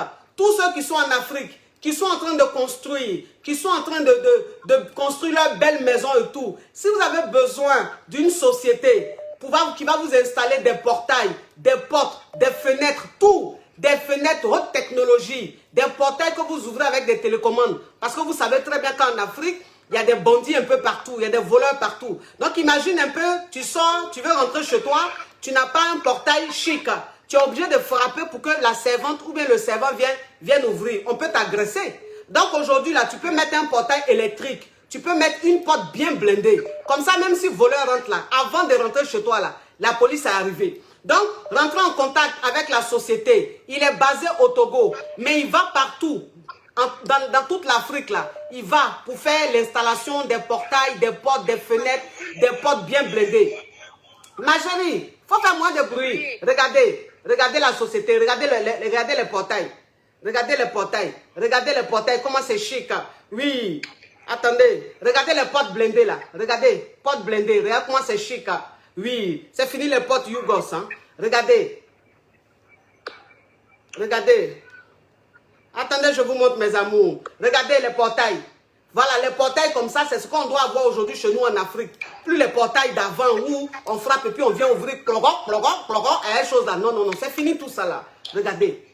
qui sont en train de construire, qui sont en train de construire leur belle maison et tout. Si vous avez besoin d'une société qui va vous installer des portails, des portes, des fenêtres, tout, des fenêtres haute technologie, des portails que vous ouvrez avec des télécommandes. Parce que vous savez très bien qu'en Afrique, il y a des bandits un peu partout, il y a des voleurs partout. Donc imagine un peu, tu sors, tu veux rentrer chez toi, tu n'as pas un portail chic. Tu es obligé de frapper pour que la servante ou bien le servant vienne ouvrir. On peut t'agresser. Donc aujourd'hui, là, tu peux mettre un portail électrique. Tu peux mettre une porte bien blindée. Comme ça, même si le voleur rentre là, avant de rentrer chez toi là, la police est arrivée. Donc, rentrer en contact avec la société. Il est basé au Togo, mais il va partout. Dans toute l'Afrique là, il va pour faire l'installation des portails, des portes, des fenêtres, des portes bien blindées. Ma chérie, faut faire moins de bruit. Regardez la société, regardez les portails. Regardez les portails, comment c'est chic. Oui, attendez, regardez les portes blindées là. Regardez, portes blindées, regarde comment c'est chic. Oui, c'est fini les portes Yougos. Hein. Regardez. Attendez, je vous montre mes amours. Regardez les portails. Voilà, les portails comme ça, c'est ce qu'on doit avoir aujourd'hui chez nous en Afrique. Plus les portails d'avant où on frappe et puis on vient ouvrir, plogon, et chose là. Non, c'est fini tout ça là. Regardez.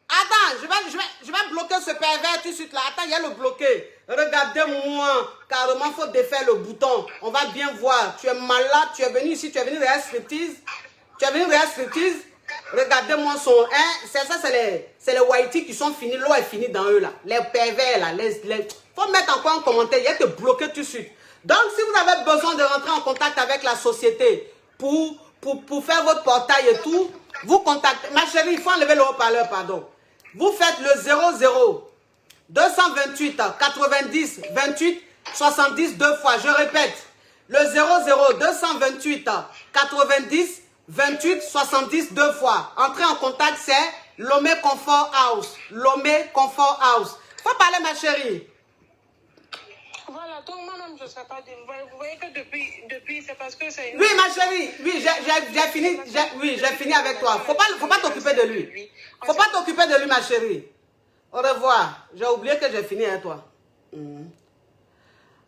Attends, je vais bloquer ce pervers tout de suite là. Attends, il y a le bloqué. Regardez-moi. Carrément, il faut défaire le bouton. On va bien voir. Tu es malade, tu es venu ici, tu es venu réel striptease. Regardez-moi son... Hein, c'est les whitey qui sont finis. L'eau est finie dans eux là. Les pervers là. Faut mettre encore un commentaire. Il y a te bloquer tout de suite. Donc, si vous avez besoin de rentrer en contact avec la société pour faire votre portail et tout, vous contactez. Ma chérie, il faut enlever le haut-parleur, pardon. Vous faites le 00 228 90 28 70 deux fois. Je répète, le 00 228 90 28 70 deux fois. Entrer en contact, c'est Lomé Comfort House. Lomé Comfort House. Faut parler, ma chérie. Voilà, donc moi-même, je ne sais pas. Vous voyez que depuis c'est parce que c'est... Oui, ma chérie, oui, j'ai fini avec toi. Faut pas t'occuper de lui. Faut pas t'occuper de lui, ma chérie. Au revoir. J'ai oublié que j'ai fini avec toi.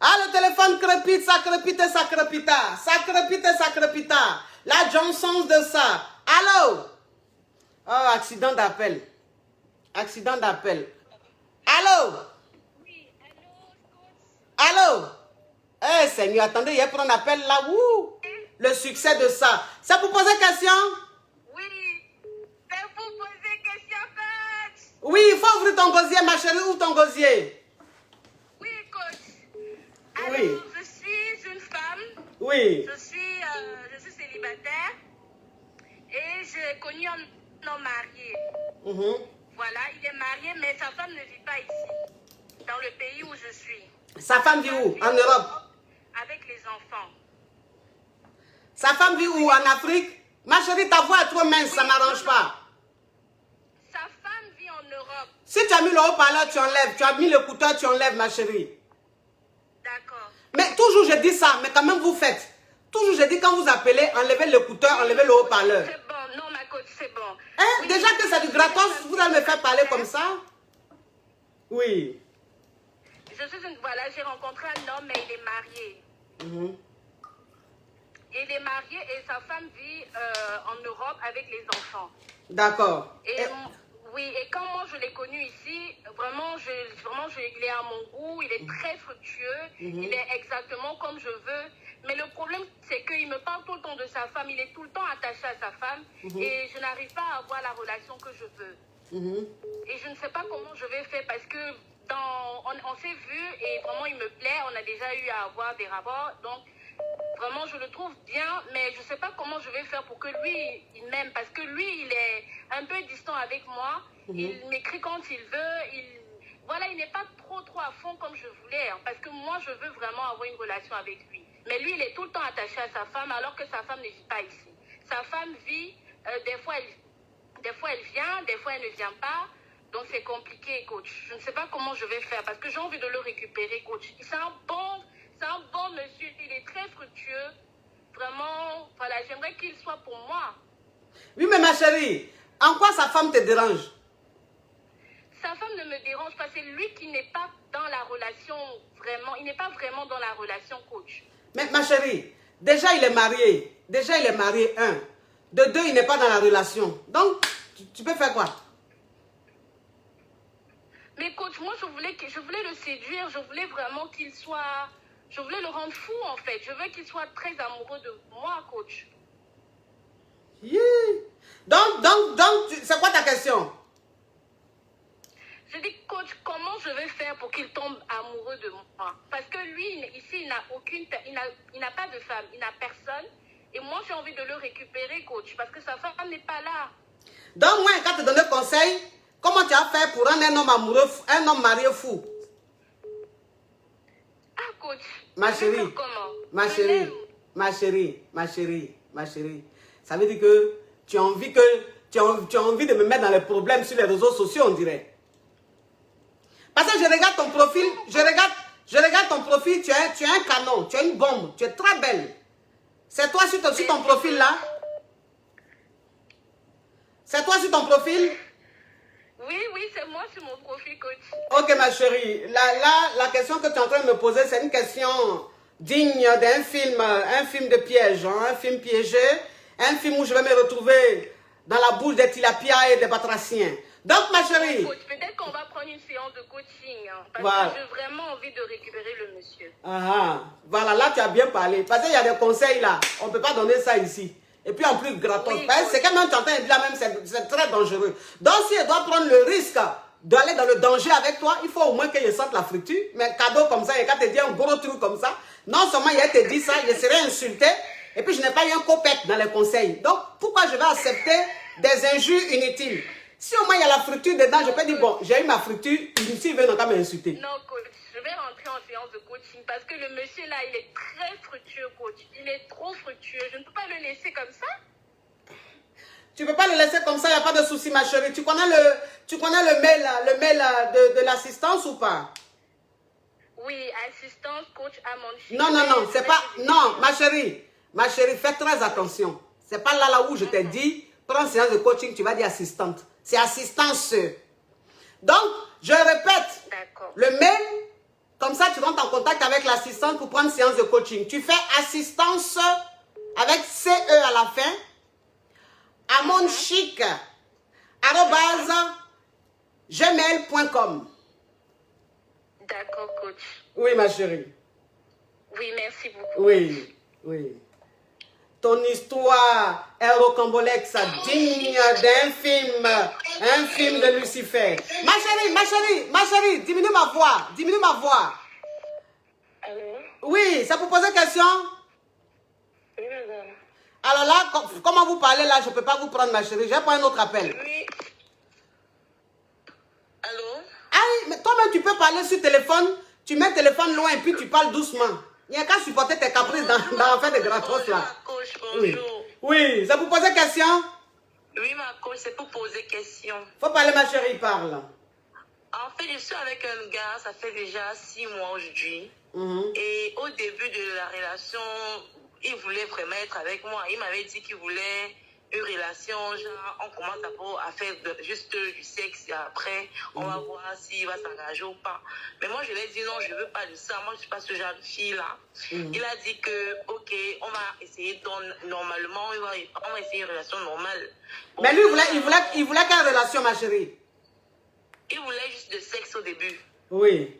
Ah, le téléphone crépite, ça crépite, ça crépita. Ça crépite, ça crépita. La Johnson de ça. Allô? Oh, accident d'appel. Allô? Allô? Eh, Seigneur, attendez, il y a pour un appel là. Ouh, le succès de ça. C'est pour poser question? Oui, c'est pour poser question, coach. Oui, il faut ouvrir ton gosier, ma chérie. Ouvre ton gosier. Oui, coach. Alors, Oui. je suis une femme. Oui. Je suis célibataire. Et j'ai connu un homme marié. Voilà, il est marié, mais sa femme ne vit pas ici, dans le pays où je suis. Sa femme vit où? En Europe? Avec les enfants. Sa femme vit où? En Afrique? Ma chérie, ta voix est trop mince, ça ne m'arrange pas. Sa femme vit en Europe. Si tu as mis le haut-parleur, tu enlèves. Tu as mis l'écouteur, tu enlèves, ma chérie. D'accord. Mais toujours je dis ça, mais quand même vous faites. Toujours je dis quand vous appelez, enlevez l'écouteur, enlevez le haut-parleur. C'est bon, non ma coach, c'est bon. Hein? Oui, Déjà que c'est du gratos, vous allez me faire parler comme ça? Oui. Voilà, j'ai rencontré un homme, mais il est marié. Il est marié et sa femme vit en Europe avec les enfants. D'accord. Oui, et quand moi je l'ai connu ici, vraiment, il est à mon goût, il est très fructueux, il est exactement comme je veux. Mais le problème, c'est qu'il me parle tout le temps de sa femme, il est tout le temps attaché à sa femme et je n'arrive pas à avoir la relation que je veux. Et je ne sais pas comment je vais faire parce que on s'est vu et vraiment il me plaît, on a déjà eu à avoir des rapports, donc vraiment je le trouve bien, mais je ne sais pas comment je vais faire pour que lui, il m'aime, parce que lui, il est un peu distant avec moi, il m'écrit quand il veut, il n'est pas trop à fond comme je voulais, hein, parce que moi je veux vraiment avoir une relation avec lui. Mais lui, il est tout le temps attaché à sa femme, alors que sa femme ne vit pas ici. Sa femme vit, des fois elle vient, des fois elle ne vient pas. Donc c'est compliqué, coach. Je ne sais pas comment je vais faire parce que j'ai envie de le récupérer, coach. C'est un bon monsieur, il est très fructueux. Vraiment, voilà, j'aimerais qu'il soit pour moi. Oui, mais ma chérie, en quoi sa femme te dérange? Sa femme ne me dérange pas, c'est lui qui n'est pas dans la relation vraiment. Il n'est pas vraiment dans la relation, coach. Mais ma chérie, déjà il est marié. Déjà il est marié, 1. De 2, il n'est pas dans la relation. Donc, tu peux faire quoi? Mais coach, moi je voulais le séduire, je voulais vraiment qu'il soit... Je voulais le rendre fou en fait. Je veux qu'il soit très amoureux de moi, coach. Yeah. Donc, c'est quoi ta question? Je dis, coach, comment je vais faire pour qu'il tombe amoureux de moi? Parce que lui, ici, il n'a pas de femme, il n'a personne. Et moi, j'ai envie de le récupérer, coach, parce que sa femme n'est pas là. Donc, moi, quand tu donnes le conseil, comment tu as fait pour rendre un homme amoureux, un homme marié fou? Ah, coach. Ma chérie, ma chérie, ma chérie, ma chérie, ma chérie. Ça veut dire que tu as envie de me mettre dans les problèmes sur les réseaux sociaux, on dirait. Parce que je regarde ton profil, je regarde ton profil, tu es un canon, tu es une bombe, tu es très belle. C'est toi sur ton profil là? C'est toi sur ton profil? Oui, c'est moi sur mon profil, coach. Ok, ma chérie. La question que tu es en train de me poser, c'est une question digne d'un film, un film de piège, hein, un film piégé, un film où je vais me retrouver dans la bouche des tilapias et des batraciens. Donc, ma chérie... Peut-être qu'on va prendre une séance de coaching, hein, parce voilà. que j'ai vraiment envie de récupérer le monsieur. Voilà, là, tu as bien parlé. Parce qu'il y a des conseils là, on ne peut pas donner ça ici. Et puis en plus, gratos. Oui, c'est quand même, tu entends dire là même, c'est très dangereux. Donc, si elle doit prendre le risque d'aller dans le danger avec toi, il faut au moins qu'elle sente la friture. Mais cadeau comme ça, et quand tu dis un gros truc comme ça, non seulement il te dit ça, je serai insulté, et puis je n'ai pas eu un copec dans les conseils. Donc, pourquoi je vais accepter des injures inutiles? Si au moins il y a la friture dedans, je peux dire, bon, j'ai eu ma friture, ici, il veut pas m'insulter. Non, coach, je vais rentrer en séance de coaching parce que le monsieur là, il est très fructueux, coach. Il est trop fructueux. Je ne peux pas le laisser comme ça. Tu ne peux pas le laisser comme ça, il n'y a pas de souci, ma chérie. Tu connais le mail de l'assistance ou pas? Oui, assistance, coach Amandine. Non, c'est pas... Non, ma chérie, fais très attention. C'est pas là où je t'ai dit, prends une séance de coaching, tu vas dire assistante. C'est assistance. Donc, je répète, le mail, comme ça, tu rentres en contact avec l'assistante pour prendre une séance de coaching. Tu fais assistance avec CE à la fin, amonchic@gmail.com. D'accord, coach. Oui, ma chérie. Oui, merci beaucoup. Oui. Ton histoire est rocambolesque, digne d'un film, un film de Lucifer. Ma chérie, diminue ma voix. Allô? Oui, c'est pour poser question? Oui, madame. Alors là, comment vous parlez là, je ne peux pas vous prendre, ma chérie. Je vais prendre un autre appel. Oui. Allô? Ah, mais toi-même, tu peux parler sur téléphone. Tu mets le téléphone loin et puis tu parles doucement. Il n'y a qu'à supporter tes caprices dans l'affaire de gratos là. Coach, bonjour. Oui, c'est pour poser question? Oui, ma coach, c'est pour poser question. Faut parler, ma chérie, parle. En fait, je suis avec un gars, ça fait déjà 6 mois aujourd'hui. Et au début de la relation, il voulait vraiment être avec moi. Il m'avait dit qu'il voulait une relation, genre, on commence d'abord à faire juste du sexe et après, on va voir s'il va s'engager ou pas. Mais moi, je lui ai dit non, je ne veux pas de ça. Moi, je ne suis pas ce genre de fille-là. Il a dit que, ok, on va essayer normalement, on va essayer une relation normale. Bon, mais lui, il voulait quelle relation, ma chérie? Il voulait juste de sexe au début. Oui.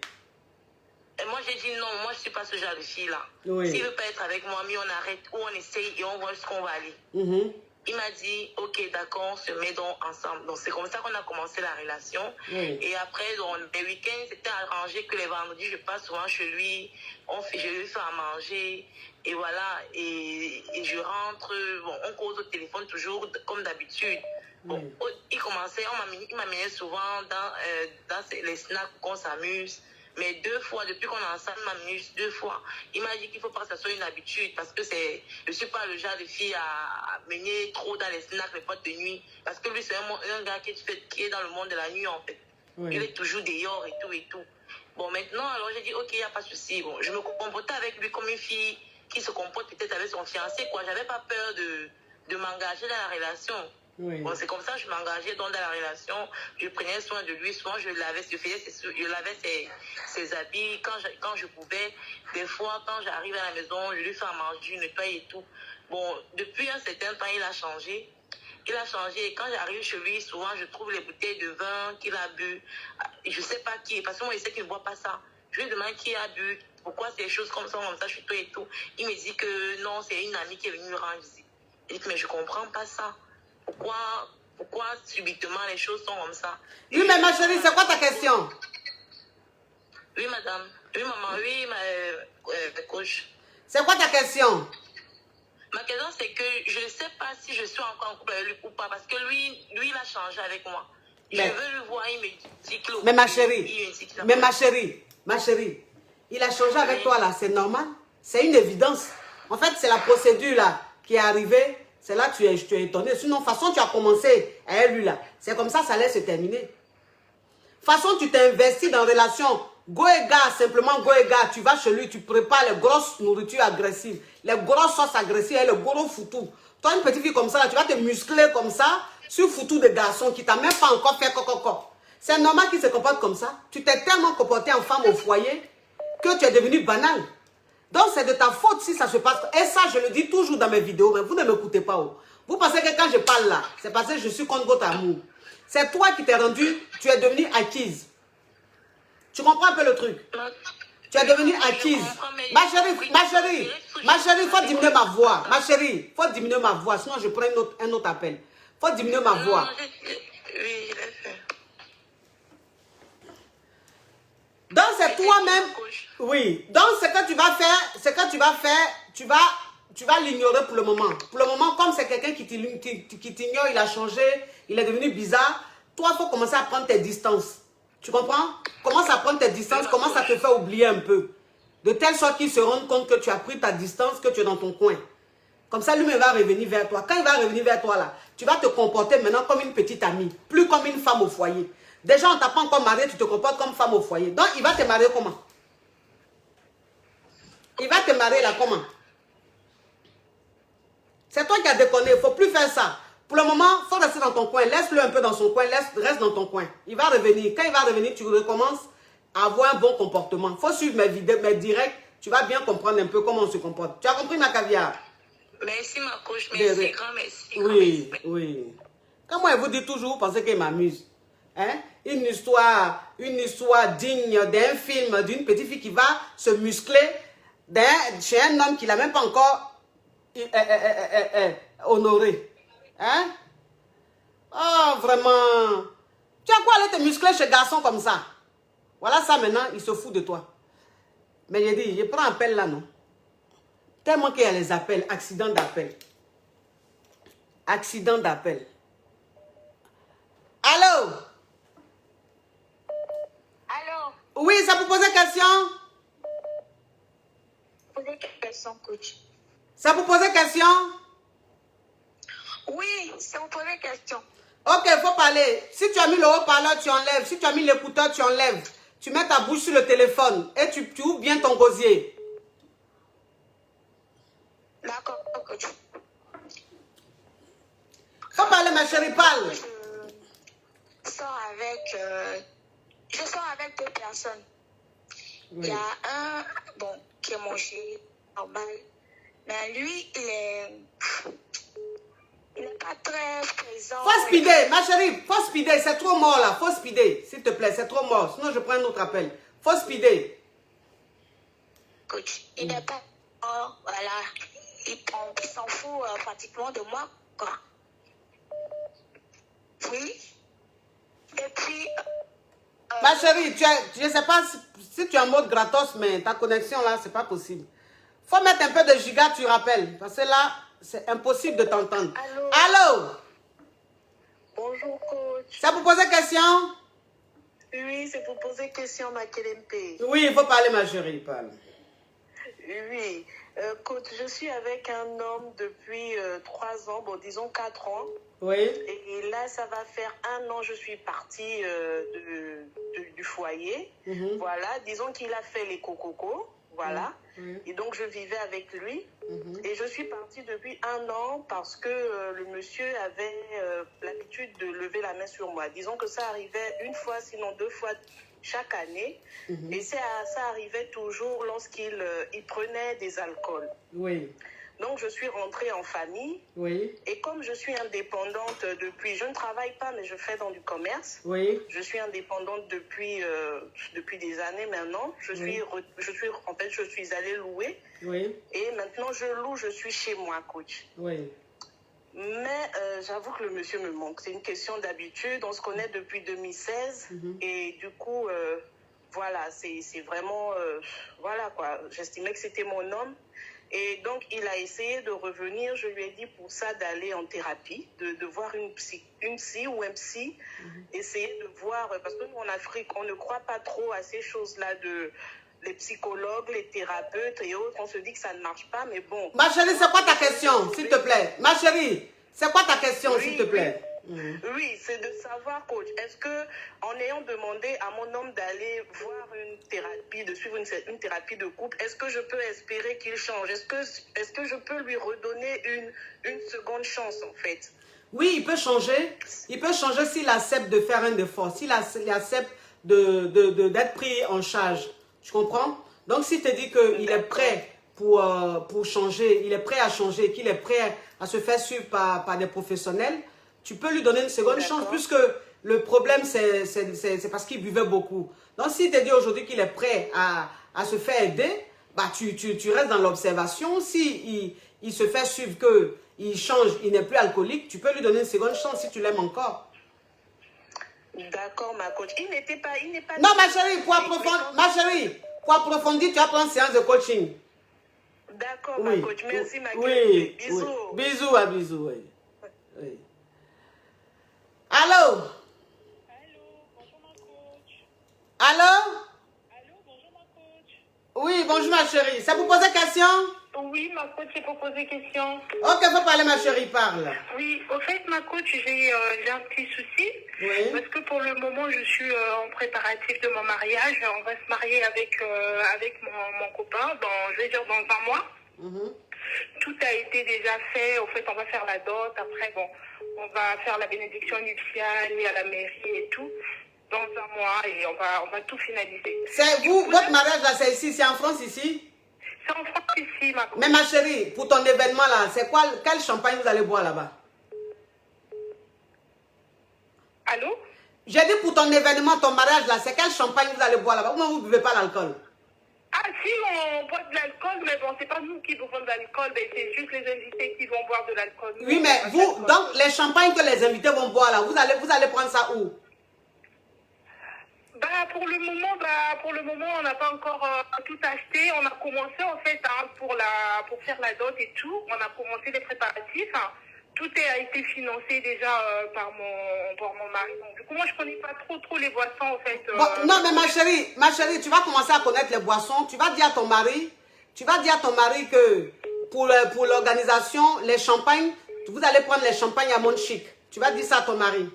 Et moi, j'ai dit non, moi, je ne suis pas ce genre de fille-là. Oui. S'il ne veut pas être avec moi, mais on arrête ou on essaye et on voit jusqu'où on va aller. Il m'a dit, ok, d'accord, on se met donc ensemble. Donc, c'est comme ça qu'on a commencé la relation. Et après, donc, les week-ends, c'était arrangé que les vendredis, je passe souvent chez lui. Je lui fais à manger. Et voilà. Et je rentre. Bon, on cause au téléphone toujours, comme d'habitude. Bon, il m'amenait souvent dans les snacks qu'on s'amuse. Mais 2 fois, depuis qu'on est ensemble, il m'a amené juste 2 fois. Il m'a dit qu'il ne faut pas que ça soit une habitude parce que je ne suis pas le genre de fille à mener trop dans les snacks, les potes de nuit. Parce que lui, c'est un gars qui est dans le monde de la nuit, en fait. Il est toujours dehors et tout. Bon, maintenant, alors j'ai dit, ok, il n'y a pas de souci. Bon, je me comportais avec lui comme une fille qui se comporte peut-être avec son fiancé, quoi. J'avais pas peur de m'engager dans la relation. Oui. Bon, c'est comme ça que je m'engageais dans la relation. Je prenais soin de lui. Souvent, je lavais ses habits quand je pouvais. Des fois, quand j'arrive à la maison, je lui fais à manger, je nettoie et tout. Bon, depuis un certain temps, il a changé. Il a changé et quand j'arrive chez lui, souvent je trouve les bouteilles de vin qu'il a bu. Je ne sais pas qui, parce que moi, il sait qu'il ne boit pas ça. Je lui demande qui a bu, pourquoi ces choses comme ça, chez toi et tout. Il me dit que non, c'est une amie qui est venue me rendre visite. Je dis, mais je ne comprends pas ça. Pourquoi subitement les choses sont comme ça? Oui, mais ma chérie, c'est quoi ta question? Oui, madame. Oui, maman. Oui, coach. C'est quoi ta question? Ma question, c'est que je ne sais pas si je suis encore en couple avec lui ou pas, parce que lui, il a changé avec moi. Je veux le voir, il me dit que... Mais ma chérie, il a changé avec toi là, c'est normal. C'est une évidence. En fait, c'est la procédure là qui est arrivée. C'est là que tu es étonné. Sinon, de toute façon, tu as commencé avec lui là. C'est comme ça allait se terminer. De toute façon, tu t'es investi dans une relation. Go et gars, simplement go et gars. Tu vas chez lui, tu prépares les grosses nourritures agressives, les grosses sauces agressives et le gros foutou. Toi, une petite fille comme ça, là, tu vas te muscler comme ça sur foutu de garçon qui t'a même pas encore fait coco. C'est normal qu'il se comporte comme ça. Tu t'es tellement comporté en femme au foyer que tu es devenu banal. Donc, c'est de ta faute si ça se passe. Et ça, je le dis toujours dans mes vidéos, mais vous ne m'écoutez pas. Oh. Vous pensez que quand je parle là, c'est parce que je suis contre votre amour. C'est toi qui t'es rendu, tu es devenue acquise. Tu comprends un peu le truc? Tu es devenue acquise. Ma chérie, il faut diminuer ma voix. Ma chérie, il faut diminuer ma voix, sinon je prends un autre appel. Il faut diminuer ma voix. Oui, je l'ai fait. Donc c'est toi-même. Oui. Donc ce que tu vas faire, tu vas l'ignorer pour le moment. Pour le moment, comme c'est quelqu'un qui t'ignore, il a changé, il est devenu bizarre. Toi, il faut commencer à prendre tes distances. Tu comprends? Commence à prendre tes distances, commence à te faire oublier un peu. De telle sorte qu'il se rende compte que tu as pris ta distance, que tu es dans ton coin. Comme ça, lui va revenir vers toi. Quand il va revenir vers toi, là, tu vas te comporter maintenant comme une petite amie, plus comme une femme au foyer. Déjà, on ne t'a pas encore marié, tu te comportes comme femme au foyer. Donc, il va te marier comment? Il va te marier là comment? C'est toi qui as déconné, il ne faut plus faire ça. Pour le moment, il faut rester dans ton coin. Laisse-le un peu dans son coin, reste dans ton coin. Il va revenir. Quand il va revenir, tu recommences à avoir un bon comportement. Il faut suivre mes vidéos, mes directs. Tu vas bien comprendre un peu comment on se comporte. Tu as compris, ma caviar? Merci, ma coach. Merci, grand merci. Oui, oui. Quand moi, je vous dis toujours, vous pensez qu'il m'amuse. Hein? Une histoire digne d'un film, d'une petite fille qui va se muscler chez un homme qui ne l'a même pas encore honoré. Hein? Oh, vraiment. Tu as quoi aller te muscler chez garçon comme ça? Voilà ça maintenant, il se fout de toi. Mais j'ai dit, je prends un appel là, non? Tellement qu'il y a les appels, accident d'appel. Accident d'appel. Allô? Allô? Oui, ça vous pose question? Posez question, coach. Ça vous pose question? Oui, ça vous pose question. Ok, il faut parler. Si tu as mis le haut-parleur, tu enlèves. Si tu as mis l'écouteur, tu enlèves. Tu mets ta bouche sur le téléphone et tu ouvres bien ton gosier. D'accord, coach. Faut parler, ma chérie, parle. Je sors avec deux personnes. Oui. Il y a un, qui est mon chéri, normal. Mais lui, il n'est pas très présent. Faut speeder, ma chérie, faut speeder. C'est trop mort là. Faut speeder, s'il te plaît. C'est trop mort. Sinon, je prends un autre appel. Faut speeder. Coach, il n'est pas. Voilà. Il s'en fout pratiquement de moi, quoi. Oui. Et puis. Ma chérie, je ne sais pas si tu es en mode gratos, mais ta connexion là, c'est pas possible. Faut mettre un peu de giga, tu rappelles. Parce que là, c'est impossible de t'entendre. Allô? Allô? Bonjour, coach. Ça vous pose question? Oui, c'est pour poser question, ma Kélempe. Oui, il faut parler, ma chérie, parle. Oui, coach, je suis avec un homme depuis 3 ans, disons 4 ans. Oui. Et là, ça va faire 1 an, je suis partie du foyer. Voilà, disons qu'il a fait les cococos. voilà. Oui. Et donc, je vivais avec lui. Et je suis partie depuis 1 an parce que le monsieur avait l'habitude de lever la main sur moi. Disons que ça arrivait 1 fois, sinon 2 fois chaque année. Et ça arrivait toujours lorsqu'il il prenait des alcools. Oui. Donc, je suis rentrée en famille. Oui. Et comme je suis indépendante depuis, je ne travaille pas, mais je fais dans du commerce. Oui. Je suis indépendante depuis des années maintenant. Je suis allée louer. Oui. Et maintenant, je loue, je suis chez moi, coach. Oui. Mais j'avoue que le monsieur me manque. C'est une question d'habitude. On se connaît depuis 2016. Et du coup, voilà, c'est vraiment... voilà, quoi. J'estimais que c'était mon homme. Et donc, il a essayé de revenir. Je lui ai dit pour ça d'aller en thérapie, de voir une psy ou un psy, essayer de voir, parce que nous, en Afrique, on ne croit pas trop à ces choses-là les psychologues, les thérapeutes et autres. On se dit que ça ne marche pas, mais bon. Ma chérie, c'est quoi ta question, s'il te plaît? Ma chérie, c'est quoi ta question, s'il te plaît? Oui, c'est de savoir, coach, est-ce que en ayant demandé à mon homme d'aller voir une thérapie, de suivre une thérapie de couple, est-ce que je peux espérer qu'il change? Est-ce que je peux lui redonner une seconde chance, en fait? Oui, il peut changer. Il peut changer s'il accepte de faire un effort, s'il accepte d'être pris en charge. Tu comprends? Donc, s'il te dit qu'il est prêt pour changer, il est prêt à changer, qu'il est prêt à se faire suivre par des professionnels, tu peux lui donner une seconde chance, puisque le problème, c'est parce qu'il buvait beaucoup. Donc, s'il te dit aujourd'hui qu'il est prêt à se faire aider, bah, tu restes dans l'observation. Si il se fait suivre qu'il change, il n'est plus alcoolique, tu peux lui donner une seconde chance si tu l'aimes encore. D'accord, ma coach. Il n'est pas... Non, ma chérie, pour approfondir, tu vas prendre une séance de coaching. D'accord, Oui. ma coach. Merci, ma Oui. Bisous. Oui. Bisous à bisous, oui. Oui. Allô? Allô, bonjour ma coach. Allô? Allô, bonjour ma coach. Oui, bonjour ma chérie. C'est pour poser question? Oui, ma coach, c'est pour poser question. Ok, faut parler ma chérie, parle. Oui, au fait, ma coach, j'ai un petit souci. Oui. Parce que pour le moment, je suis en préparatif de mon mariage. On va se marier avec mon copain, je vais dire dans 1 mois. Tout a été déjà fait. Au fait, on va faire la dot. Après, bon, on va faire la bénédiction nuptiale à la mairie et tout. Dans 1 mois, et on va tout finaliser. C'est vous, votre mariage là, c'est ici, c'est en France ici? C'est en France ici, ma coach. Mais ma chérie, pour ton événement là, c'est quoi, quel champagne vous allez boire là-bas? Allô? J'ai dit pour ton événement, ton mariage là, c'est quel champagne vous allez boire là-bas? Ou vous ne buvez pas l'alcool? Ah si, on boit de l'alcool, mais bon, c'est pas nous qui buvons de l'alcool, mais c'est juste les invités qui vont boire de l'alcool. Oui, mais vous, donc les champagnes que les invités vont boire là, vous allez prendre ça où? Pour le moment, on n'a pas encore tout acheté. On a commencé en fait pour faire la dot et tout. On a commencé les préparatifs. Tout a été financé déjà par mon mari. Donc, du coup, moi, je connais pas trop les boissons en fait. Bon, non, mais ma chérie, tu vas commencer à connaître les boissons. Tu vas dire à ton mari que pour l'organisation, les champagnes, vous allez prendre les champagnes à Monde Chic. Tu vas dire ça à ton mari.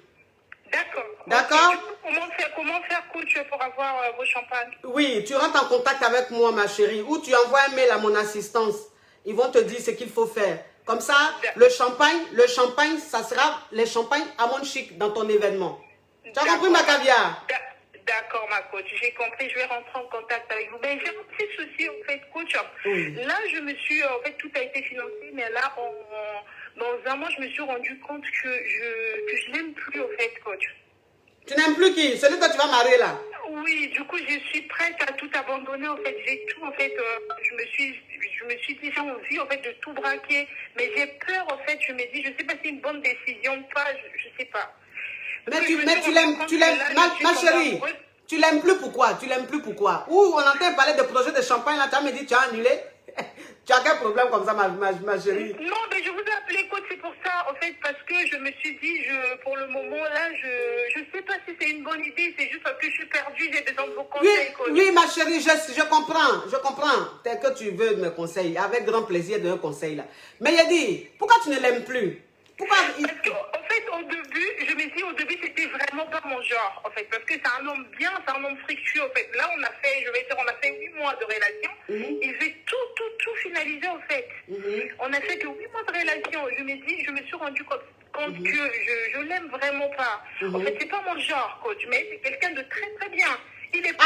D'accord. D'accord. Okay. Comment faire, coach, pour avoir vos champagnes? Oui, tu rentres en contact avec moi, ma chérie, ou tu envoies un mail à mon assistance. Ils vont te dire ce qu'il faut faire. Comme ça, le champagne, ça sera les champagnes à Monde Chic dans ton événement. Tu as compris, ma caviar? D'accord, ma coach, j'ai compris, je vais rentrer en contact avec vous. Mais j'ai un petit souci, en fait, coach. Oui. Là, en fait, tout a été financé, mais là, dans 1 mois, je me suis rendu compte que je n'aime plus, en fait, coach. Tu n'aimes plus qui? Celui que tu vas marier là? Oui, du coup, je suis prête à tout abandonner, en fait. J'ai tout, en fait, je me suis dit, j'ai envie, en fait, de tout braquer. Mais j'ai peur, en fait, je me dis, je ne sais pas si c'est une bonne décision ou pas, je ne sais pas. Mais tu l'aimes, ma chérie, tu l'aimes plus pourquoi? Ou on entend parler de projet de champagne là, tu as me dit tu as annulé? Tu as quel problème comme ça, ma chérie? Non, mais je vous ai appelé, coach, c'est pour ça, en fait, parce que je me suis dit, pour le moment là, je ne sais pas si c'est une bonne idée, c'est juste parce que je suis perdue, j'ai besoin de vos conseils, coach. Oui, ma chérie, je comprends. Tel que tu veux mes conseils, avec grand plaisir de un conseil là. Mais il dit, pourquoi tu ne l'aimes plus? Pourquoi Parce que, en fait, au début, c'était vraiment pas mon genre, en fait, parce que c'est un homme bien, c'est un homme fructueux, en fait. Là, on a fait 8 mois de relation. Il veut tout finaliser en fait. On a fait que 8 mois de relation. Je me suis rendu compte que je l'aime vraiment pas. En fait, c'est pas mon genre, coach, mais c'est quelqu'un de très très bien. Il est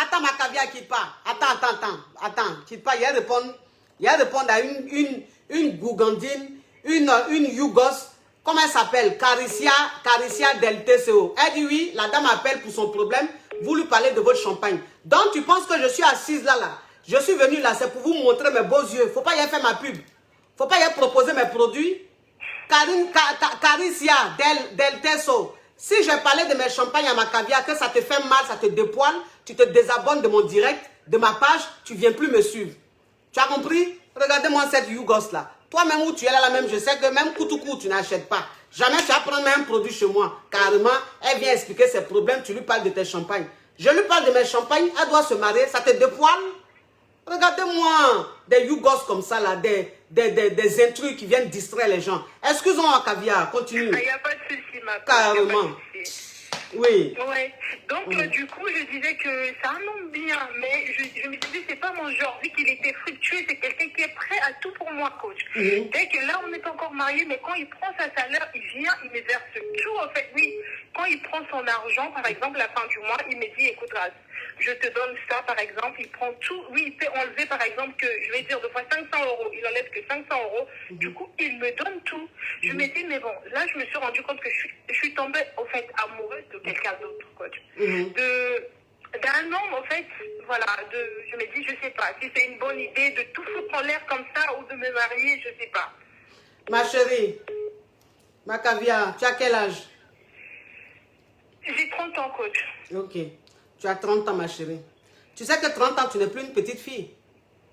Attends, ma caviar, quitte pas. Attends, quitte pas. Il y a répondre à une Gougandine, une Yougos. Comment elle s'appelle? Caricia del TCO. Elle dit oui, la dame appelle pour son problème. Vous lui parlez de votre champagne. Donc tu penses que je suis assise là. Je suis venue là, c'est pour vous montrer mes beaux yeux. Faut pas y faire ma pub. Faut pas y proposer mes produits. Caricia del TCO. Si j'ai parlé de mes champagnes à ma caviar, que ça te fait mal, ça te dépoile, tu te désabonnes de mon direct, de ma page, tu viens plus me suivre. Tu as compris? Regardez-moi cette Yougos là. Toi-même où tu es là, même je sais que même coup tu n'achètes pas. Jamais tu vas prendre même un produit chez moi. Carrément, elle vient expliquer ses problèmes, tu lui parles de tes champagnes. Je lui parle de mes champagnes, elle doit se marier, ça te dépoile? Regardez-moi des Yougos comme ça là, des intrus qui viennent distraire les gens. Excusez-moi caviar, continue. Il n'y a pas de souci, ma Carrément. Oui. Ouais. Donc, du coup, je disais que c'est un homme bien, mais je me disais, c'est pas mon genre. Vu qu'il était fructueux, c'est quelqu'un qui est prêt à tout pour moi, coach. Dès que là, on n'est pas encore mariés, mais quand il prend sa salaire, il vient, il me verse tout, en fait. Oui, quand il prend son argent, par exemple, à la fin du mois, il me dit, écoute, je te donne ça, par exemple, il prend tout. Oui, il peut enlever, par exemple, que, je vais dire, de fois 500 €. Il enlève que 500 €. Du coup, il me donne tout. Je me dis, mais bon, là, je me suis rendu compte que je suis tombée, en fait, amoureuse de quelqu'un d'autre, coach. D'un homme, en fait, voilà, je me dis, je sais pas, si c'est une bonne idée de tout foutre en l'air comme ça ou de me marier, je sais pas. Ma chérie, ma caviar, tu as quel âge? J'ai 30 ans, coach. Ok. Tu as 30 ans, ma chérie. Tu sais que 30 ans, tu n'es plus une petite fille.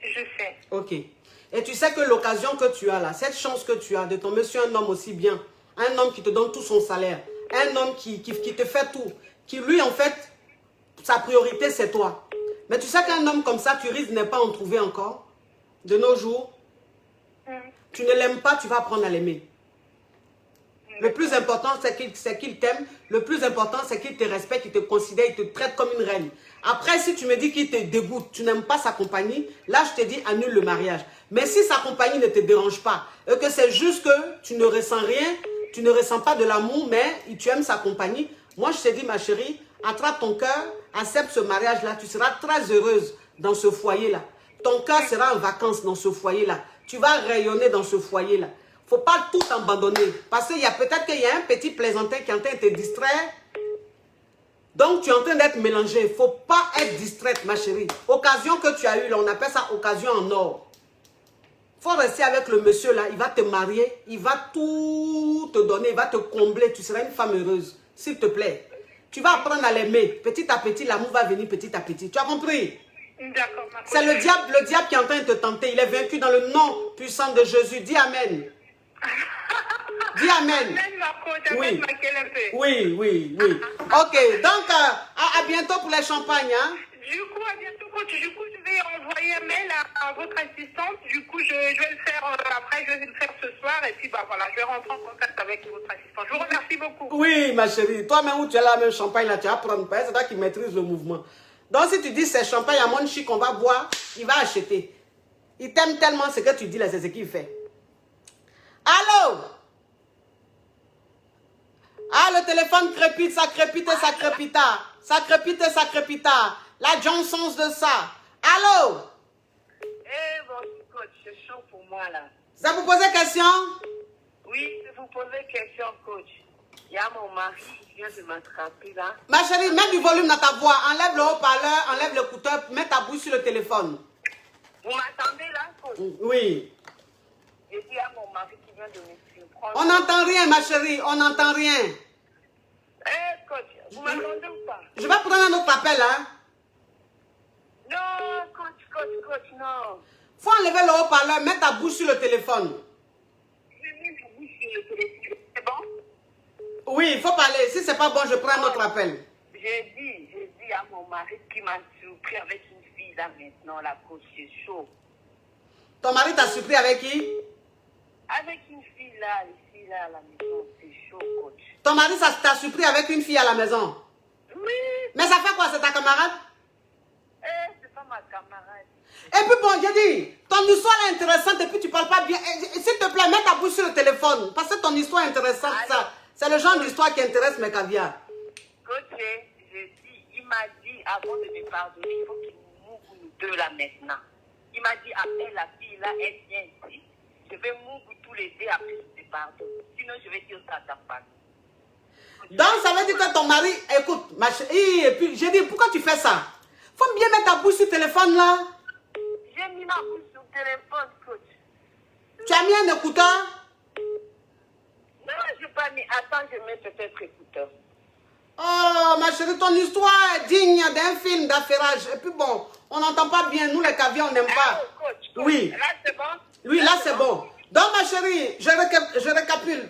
Je sais. Ok. Et tu sais que l'occasion que tu as là, cette chance que tu as de tomber sur un homme aussi bien, un homme qui te donne tout son salaire, un homme qui te fait tout, qui lui, en fait, sa priorité, c'est toi. Mais tu sais qu'un homme comme ça, tu risques de ne pas en trouver encore, de nos jours. Tu ne l'aimes pas, tu vas apprendre à l'aimer. Le plus important, c'est qu'il t'aime. Le plus important, c'est qu'il te respecte, il te considère, il te traite comme une reine. Après, si tu me dis qu'il te dégoûte, tu n'aimes pas sa compagnie, là, je te dis, annule le mariage. Mais si sa compagnie ne te dérange pas, et que c'est juste que tu ne ressens rien, tu ne ressens pas de l'amour, mais tu aimes sa compagnie, moi, je te dis, ma chérie, attrape ton cœur, accepte ce mariage-là, tu seras très heureuse dans ce foyer-là. Ton cœur sera en vacances dans ce foyer-là. Tu vas rayonner dans ce foyer-là. Il ne faut pas tout abandonner. Parce qu'il y a peut-être qu'il y a un petit plaisantin qui est en train de te distraire. Donc, tu es en train d'être mélangé. Il ne faut pas être distraite, ma chérie. Occasion que tu as eue, là, on appelle ça occasion en or. Il faut rester avec le monsieur, là. Il va te marier. Il va tout te donner. Il va te combler. Tu seras une femme heureuse. S'il te plaît. Tu vas apprendre à l'aimer. Petit à petit, l'amour va venir petit à petit. Tu as compris? D'accord, ma C'est le diable qui est en train de te tenter. Il est vaincu dans le nom puissant de Jésus. Dis Amen. Dis Amen. Amen, ma coach. Oui. Amen, ma quelle fée. Oui. Ok, donc à bientôt pour les champagnes. Hein? Du coup, à bientôt, coach. Du coup, je vais envoyer un mail à votre assistante. Du coup, je vais le faire après, je vais le faire ce soir. Et puis, bah voilà, je vais rentrer en contact avec votre assistante. Je vous remercie beaucoup. Oui, ma chérie. Toi-même où tu as la même champagne, là, tu vas prendre. C'est toi qui maîtrise le mouvement. Donc, si tu dis c'est champagne à mon chic, on va boire, il va acheter. Il t'aime tellement ce que tu dis là, c'est ce qu'il fait. Allô? Ah, le téléphone crépite, ça crépite et ça crépita. Ça crépite et ça crépita. La Johnson's de ça. Allô? Eh, bon, coach, c'est chaud pour moi, là. Ça vous posez question? Oui, je vous posais question, coach. Il y a mon mari qui vient de m'attraper, là. Ma chérie, mets du volume dans ta voix. Enlève le haut-parleur, enlève l'écouteur, mets ta bouche sur le téléphone. Vous m'attendez, là, coach? Oui. Je dis à mon mari qui vient de me surprendre. On n'entend rien, ma chérie, on n'entend rien. Eh, coach, vous m'attendez ou pas? Je vais prendre un autre appel, hein. Non, coach, non. Faut enlever le haut-parleur, mets ta bouche sur le téléphone. J'ai mis ma bouche sur le téléphone. C'est bon? Oui, il faut parler. Si c'est pas bon, je prends un autre appel. J'ai dit à mon mari qui m'a surpris avec une fille là maintenant, la coach, c'est chaud. Ton mari t'a surpris avec qui? Avec une fille là, ici là à la maison, c'est chaud, coach. Ton mari t'a surpris avec une fille à la maison? Oui. Mais ça fait quoi, c'est ta camarade? Eh, ma camarade. Et puis bon, j'ai dit, ton histoire est intéressante et puis tu parles pas bien. S'il te plaît, mets ta bouche sur le téléphone. Parce que ton histoire est intéressante, ça. C'est le genre d'histoire qui intéresse mes caviars. Coach, il m'a dit, avant de me pardonner, il faut qu'il nous mouve nous deux là maintenant. Il m'a dit, appelle la fille là, elle vient ici. Je vais mouve tous les deux après je te pardonne. Sinon, je vais dire ça à ta femme. Donc, ça veut dire que ton mari, écoute, ma chérie, et puis j'ai dit, pourquoi tu fais ça? Faut bien mettre ta bouche sur le téléphone là. J'ai mis ma bouche sur le téléphone, coach. Tu as mis un écouteur? Non, je n'ai pas mis. Attends, je mets peut-être écouteur. Oh, ma chérie, ton histoire est digne d'un film d'affairage. Et puis bon, on n'entend pas bien. Nous, les caviars, on n'aime pas. Coach. Oui. Là, c'est bon? Oui, là, c'est bon. Donc, ma chérie, je récapitule.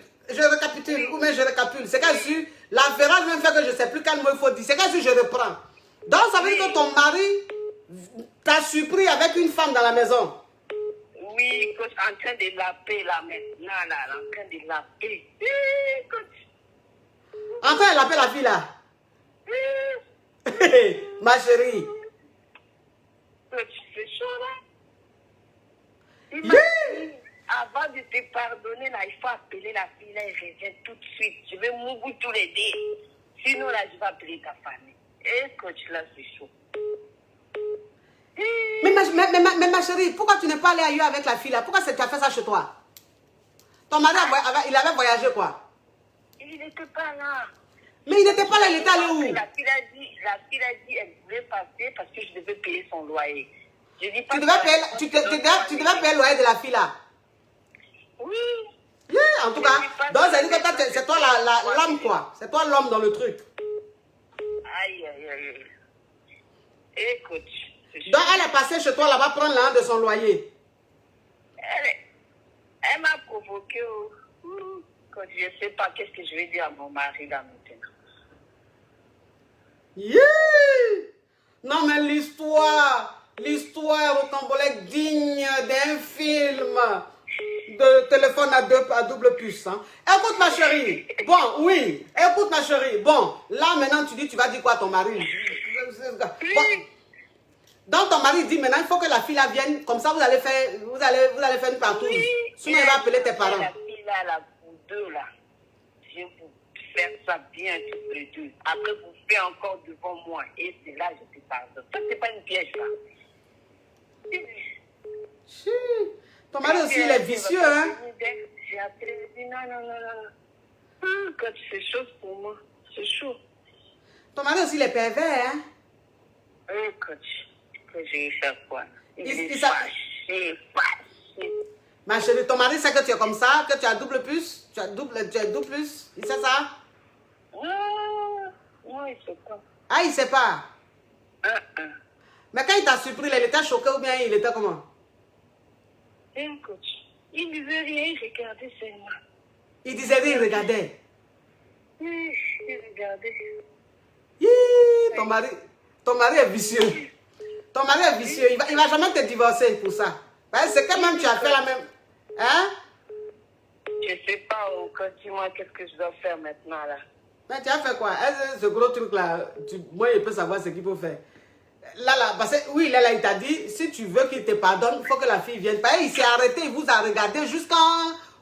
Ou bien je récapitule. C'est qu'à sûr, l'affairage même fait que je ne sais plus quel mot il faut dire. C'est qu'à sûr, je reprends. Donc, ça veut dire que ton mari t'a surpris avec une femme dans la maison. Oui, coach, en train de laver là maintenant, là, en train de laver. Coach. En train de laver la fille là. Ma chérie. Coach, c'est chaud là. Il m'a dit, avant de te pardonner, là, il faut appeler la fille là, elle revient tout de suite. Je vais mourir tous les deux. Sinon, là, je vais appeler ta famille. Et coach, là, c'est chaud. Mais ma chérie, pourquoi tu n'es pas allée ailleurs avec la fille là? Pourquoi tu as fait ça chez toi? Ton mari, il avait voyagé quoi? Il n'était pas là. Mais il n'était pas là, il était allé où? La fille a dit, elle voulait passer parce que je devais payer son loyer. Je dis pas Tu devais payer le loyer de la fille là? Oui. Yeah, en tout cas, donc ça dit que c'est toi l'homme quoi? C'est toi l'homme dans le truc. Aïe, aïe, aïe. Écoute. Donc elle est passée chez toi là-bas prendre l'an de son loyer. Elle m'a provoqué. Quand je ne sais pas qu'est-ce que je vais dire à mon mari là maintenant. Yeah! Non mais l'histoire rocambolesque digne d'un film de téléphone à double puce. Hein. Écoute ma chérie. Bon, oui. Écoute ma chérie. Bon, là maintenant tu dis tu vas dire quoi à ton mari? Bon. Donc ton mari dit maintenant il faut que la fille là vienne, comme ça vous allez faire une partouze. Oui, sinon il va appeler tes parents. La fille là, vous deux là, je vais vous faire ça bien tous les deux. Après vous faites encore devant moi et c'est là je te pardonne. Ça c'est pas une piège là. Ton mari aussi il est vicieux hein. J'ai appelé, j'ai dit non. Quand c'est chaud pour moi, c'est chaud. Ton mari aussi il est pervers hein. Coach, que j'ai fait quoi? Il est fâché. Ma chérie, ton mari sait que tu es comme ça, que tu as double plus, tu as double plus, il sait ça? Non, il sait pas. Ah, il sait pas? Mais quand il t'a surpris, il était choqué ou bien il était comment? Bien, coach. Il disait rien, il regardait seulement. Il disait rien, il regardait? Oui, il regardait. Ton mari est vicieux. Ton mari est vicieux. Il va jamais te divorcer pour ça. C'est quand même tu as fait la même... Hein? Je sais pas, dis-moi qu'est-ce que je dois faire maintenant là. Mais tu as fait quoi? Ce gros truc là, moi je peux savoir ce qu'il faut faire. Là, parce que oui, là, il t'a dit, si tu veux qu'il te pardonne, il faut que la fille vienne. Il s'est arrêté, il vous a regardé jusqu'au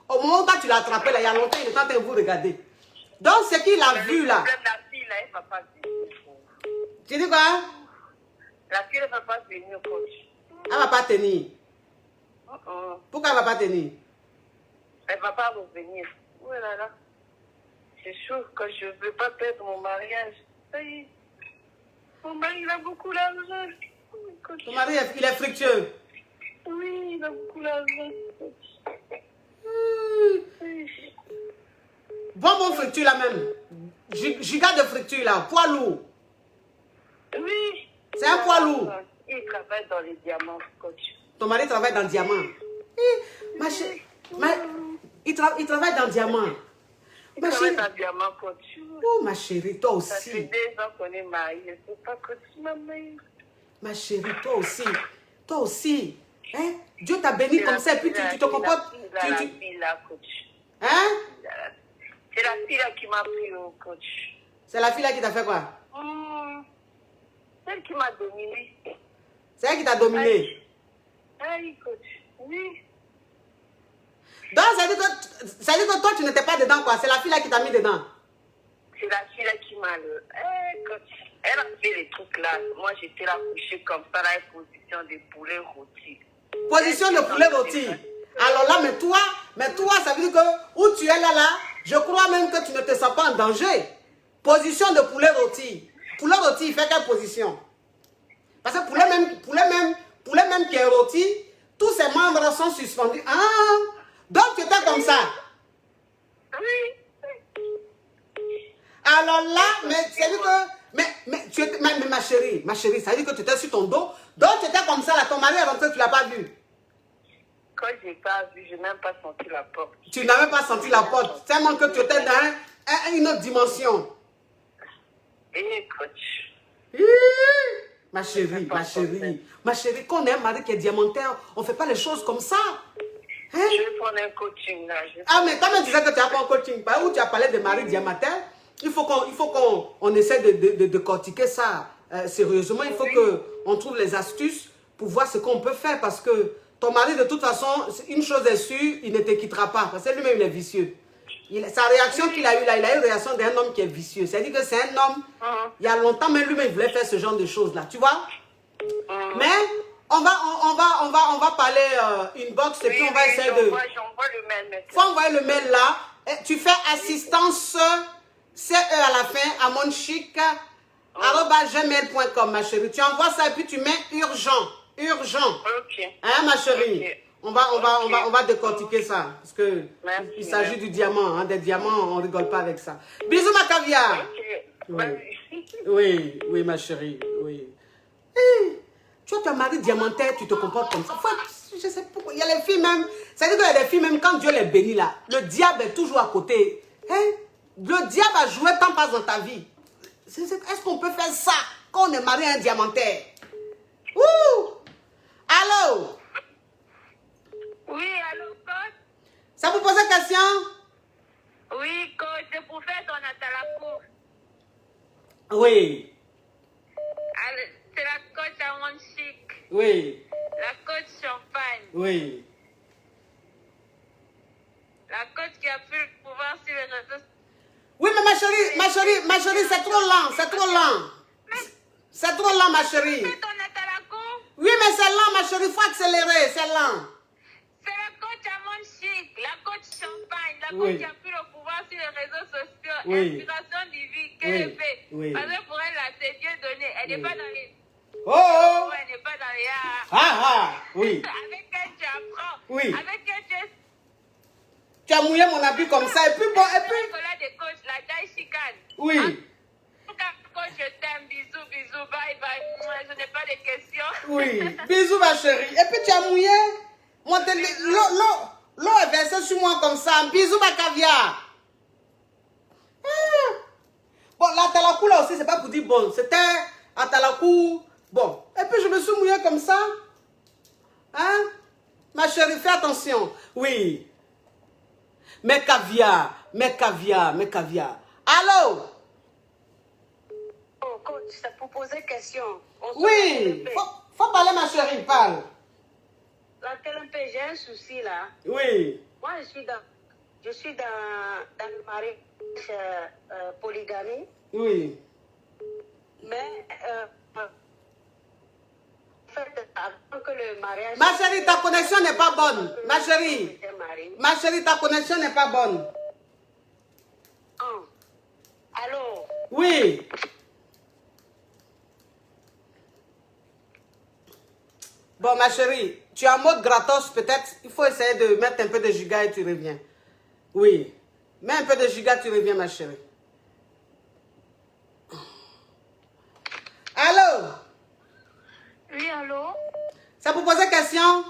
moment où tu l'as attrapé, là, il y a longtemps, il est en train de vous regarder. Donc, ce qu'il a vu là... La fille là, elle va pas venir. Tu dis quoi? La fille ne va pas venir, coach. Elle ne va pas tenir. Pourquoi elle ne va pas tenir? Elle ne va pas revenir. Oh là là. C'est chaud quand je ne veux pas perdre mon mariage. Mon mari, il a beaucoup d'argent. Ton mari, il est fructueux. Oui, il a beaucoup d'argent. Bon fructueux là même. Giga de fructueux là, poids lourd. Oui. C'est un poids lourd. Il travaille dans les diamants, coach. Ton mari travaille dans le diamant. Ma chérie, il travaille dans le diamant. Il travaille dans le diamant, coach. Oh, ma chérie, toi aussi. Ça fait 2 ans qu'on est mariés. Je ne sais pas, coach, maman. Ma chérie, toi aussi. Toi aussi. Hein? Dieu t'a béni comme ça et puis tu te comportes. La fille là, coach. Hein? C'est la fille là qui m'a pris au coach. C'est la fille là qui t'a fait quoi? Celle qui m'a dominé. C'est elle qui t'a dominé. Aïe, coach. Oui. Donc, ça veut dire que toi, tu n'étais pas dedans, quoi. C'est la fille là qui t'a mis dedans. C'est la fille là qui m'a le... coach. Elle a fait les trucs là. Moi, j'étais là couchée comme ça, là, en position de poulet rôti. Position de poulet rôti. Alors là, mais toi, ça veut dire que où tu es là, je crois même que tu ne te sens pas en danger. Position de poulet rôti. Poulet rôti, il fait quelle position? Parce que poulet même qui est rôti, tous ses membres sont suspendus. Ah! Donc tu étais comme ça. Oui. Alors là, mais c'est dire que... Mais ma chérie, ça veut dire que tu étais sur ton dos. Donc tu étais comme ça, là, ton mari est rentré, tu ne l'as pas vu. Quand je n'ai pas vu, je n'ai même pas senti la porte. Tu n'as même pas senti la porte. Tellement que tu étais dans une autre dimension. Coach. Ma chérie, quand on a un mari qui est diamantaire, on ne fait pas les choses comme ça. Je vais prendre un coaching là. Mais quand tu disais que tu n'as pas un coaching, où tu as parlé de mari diamantaire, il faut qu'on essaie de décortiquer ça sérieusement. Il faut qu'on trouve les astuces pour voir ce qu'on peut faire parce que ton mari, de toute façon, une chose est sûre, il ne te quittera pas parce que lui-même, il est vicieux. Sa réaction qu'il a eue là, il a eu une réaction d'un homme qui est vicieux. C'est-à-dire que c'est un homme, il y a longtemps, même lui-même, il voulait faire ce genre de choses-là. Tu vois? Mais on va parler inbox et puis on va essayer de... J'envoie le mail maintenant. Il faut envoyer le mail là. Et tu fais assistance CE à la fin, à monchic, @gmail.com, ma chérie. Tu envoies ça et puis tu mets urgent. Ok. Hein, ma chérie? Okay. On va décortiquer ça. Parce que il s'agit du diamant. Hein, des diamants, on ne rigole pas avec ça. Bisous, ma caviar. Oui, ma chérie. Oui. Tu vois, ton mari diamantaire, tu te comportes comme ça. Je sais pourquoi. Il y a les filles même. C'est-à-dire qu'il y a des filles même, quand Dieu les bénit là, le diable est toujours à côté. Hein? Le diable a joué tant pas dans ta vie. Est-ce qu'on peut faire ça quand on est marié à un diamantaire? Ouh! Allô? Oui, allô, coach? Ça vous pose une question? Oui, coach, c'est pour faire ton atalapo. Oui. C'est la coach à mon chic. Oui. La coach champagne. Oui. La coach qui a pu le pouvoir sur les réseaux. Oui, mais ma chérie, c'est trop lent, c'est trop lent. C'est trop lent, ma chérie. C'est ton atalapo? Oui, mais c'est lent, ma chérie, il faut accélérer, c'est lent. C'est la coach à mon chic, la coach champagne, la Oui. coach qui a pris le pouvoir sur les réseaux sociaux. Oui. Inspiration divine, qu'elle fait. Oui. Parce que pour elle, là, c'est Dieu donné. Elle n'est pas dans les... Oh! Elle n'est pas dans les... Oui. Avec elle, tu apprends. Oui. Avec elle, tu es... Tu as mouillé mon habit comme ça, et puis bon, et puis... Nicolas de coach, la taille chicane. Oui. En tout cas, coach, je t'aime. Bisous, bye, bye. Moi, je n'ai pas de questions. Oui. Bisous, ma chérie. Et puis tu as mouillé. L'eau est versée sur moi comme ça. Bisous, ma caviar. Bon, la talakou là aussi, c'est pas pour dire bon. C'était à talakou. Bon. Et puis je me suis mouillée comme ça. Hein? Ma chérie, fais attention. Oui. Mes caviar. Allô? Oh, coach, c'est pour poser question. Oui. Faut parler, ma chérie, parle. La TLMP, j'ai un souci là. Oui. Moi, je suis dans le mariage polygamie. Oui. Mais, en fait, avant que le mariage... Ma chérie, ta connexion n'est pas bonne. Ma chérie, ta connexion n'est pas bonne. Oh. Allô? Oui. Bon, ma chérie, tu es en mode gratos, peut-être. Il faut essayer de mettre un peu de giga et tu reviens. Oui. Mets un peu de giga, tu reviens, ma chérie. Allô? Oui, allô? Ça vous poser question?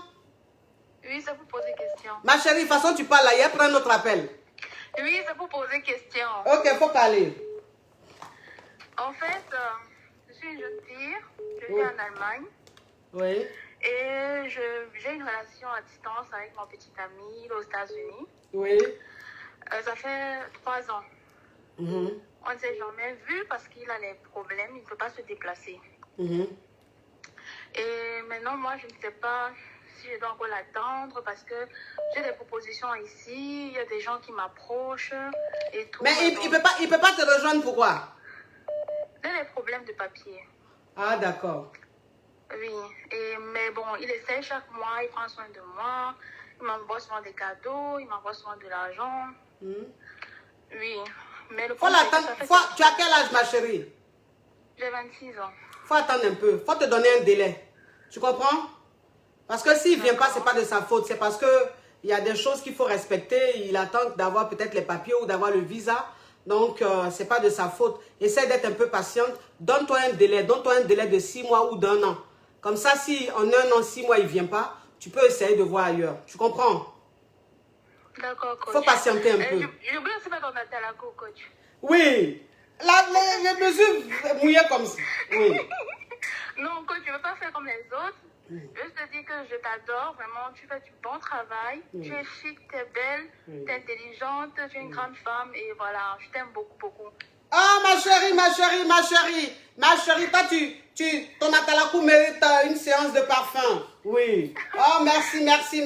Oui, ça vous poser question. Ma chérie, de toute façon, tu parles là. Il y a prends un autre appel. Oui, ça vous poser question. Ok, il faut parler. En fait, je suis une jeune fille. Je vis Oui. en Allemagne. Oui. Et j'ai une relation à distance avec mon petit ami aux États-Unis. Oui. Ça fait 3 ans. Mhm. On ne s'est jamais vu parce qu'il a des problèmes. Il ne peut pas se déplacer. Mhm. Et maintenant, moi, je ne sais pas si je dois encore l'attendre parce que j'ai des propositions ici, il y a des gens qui m'approchent et tout. Mais il ne peut pas te rejoindre, pourquoi? J'ai des problèmes de papier. Ah, d'accord. Oui, mais bon, il essaie chaque mois, il prend soin de moi, il m'envoie souvent des cadeaux, il m'envoie souvent de l'argent. Oui, mais le problème, tu as quel âge, ma chérie? J'ai 26 ans. Faut attendre un peu, faut te donner un délai. Tu comprends? Parce que s'il ne vient pas, ce n'est pas de sa faute. C'est parce qu'il y a des choses qu'il faut respecter. Il attend d'avoir peut-être les papiers ou d'avoir le visa. Donc, ce n'est pas de sa faute. Essaie d'être un peu patiente. Donne-toi un délai. Donne-toi un délai de 6 mois ou d'1 an. Comme ça, si en 1 an, 6 mois, il ne vient pas, tu peux essayer de voir ailleurs. Tu comprends? D'accord, coach. Il faut patienter un peu. J'ai oublié aussi mettre ton à la cour, coach. Oui. Je me suis mouillée comme ça. Oui. Non, coach, je ne veux pas faire comme les autres. Je te dis que je t'adore, vraiment, tu fais du bon travail, tu es chic, tu es belle, tu es intelligente, tu es une grande femme et voilà, je t'aime beaucoup, beaucoup. Oh, ma chérie, toi, ton atalakou mérite une séance de parfum. Oui. Oh, merci. Merci.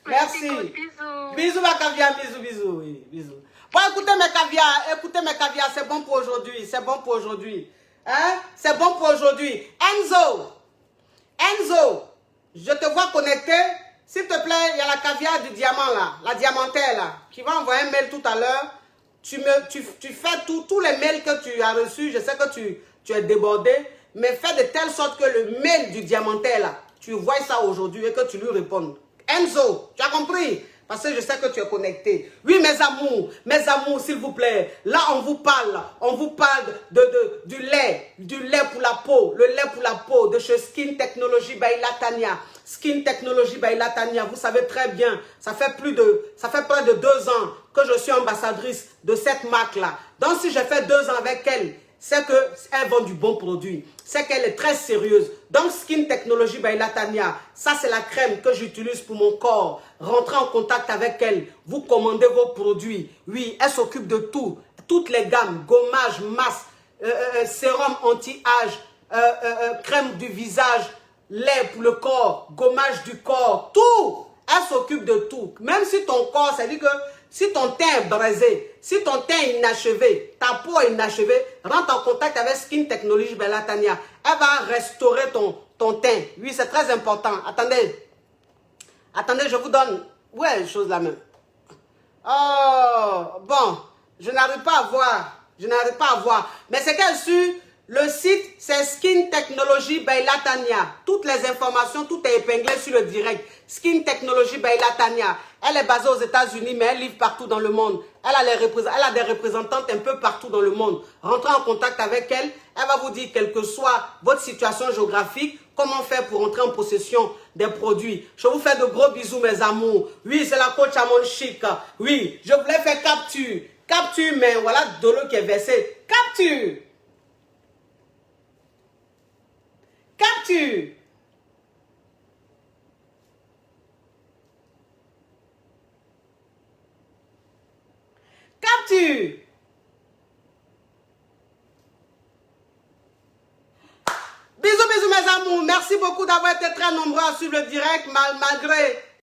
Coach, bisous. Bisous, ma caviar, bisous, oui, bisous. Bon, écoutez mes caviars, c'est bon pour aujourd'hui, Hein? C'est bon pour aujourd'hui. Enzo, je te vois connecté. S'il te plaît, il y a la caviar du diamant là, la diamantaire là, qui va envoyer un mail tout à l'heure. Tu fais tous les mails que tu as reçus. Je sais que tu es débordé, mais fais de telle sorte que le mail du diamantaire là, tu vois ça aujourd'hui et que tu lui répondes. Enzo, tu as compris? Parce que je sais que tu es connecté. Oui, mes amours, s'il vous plaît. Là, on vous parle du lait pour la peau. Le lait pour la peau de chez Skin Technology by Latanya. Skin Technology by Latanya, vous savez très bien, ça fait près de 2 ans que je suis ambassadrice de cette marque-là. Donc, si j'ai fait 2 ans avec elle, c'est qu'elle vend du bon produit. C'est qu'elle est très sérieuse. Donc, Skin Technology by Latanya, ça c'est la crème que j'utilise pour mon corps. Rentrez en contact avec elle. Vous commandez vos produits. Oui, elle s'occupe de tout. Toutes les gammes, gommage, masse, sérum anti-âge, crème du visage, lait pour le corps, gommage du corps, tout. Elle s'occupe de tout. Même si ton corps, c'est-à-dire que si ton teint est brisé, si ton teint est inachevé, ta peau est inachevée, rentre en contact avec Skin Technology by Latanya. Elle va restaurer ton teint. Oui, c'est très important. Attendez, je vous donne... Où est la chose là même? Oh, bon, je n'arrive pas à voir. Mais c'est qu'elle sur le site, c'est Skin Technology by Latanya. Toutes les informations, tout est épinglé sur le direct. Skin Technology by Latanya. Elle est basée aux États-Unis, mais elle livre partout dans le monde. Elle a des représentantes un peu partout dans le monde. Rentrez en contact avec elle. Elle va vous dire, quelle que soit votre situation géographique, comment faire pour entrer en possession des produits. Je vous fais de gros bisous, mes amours. Oui, c'est la coach Amon Chic. Oui, je voulais faire capture. Capture, mais voilà de l'eau qui est versée. Capture. Capture. Capture. Bisous, mes amours. Merci beaucoup d'avoir été très nombreux à suivre le direct malgré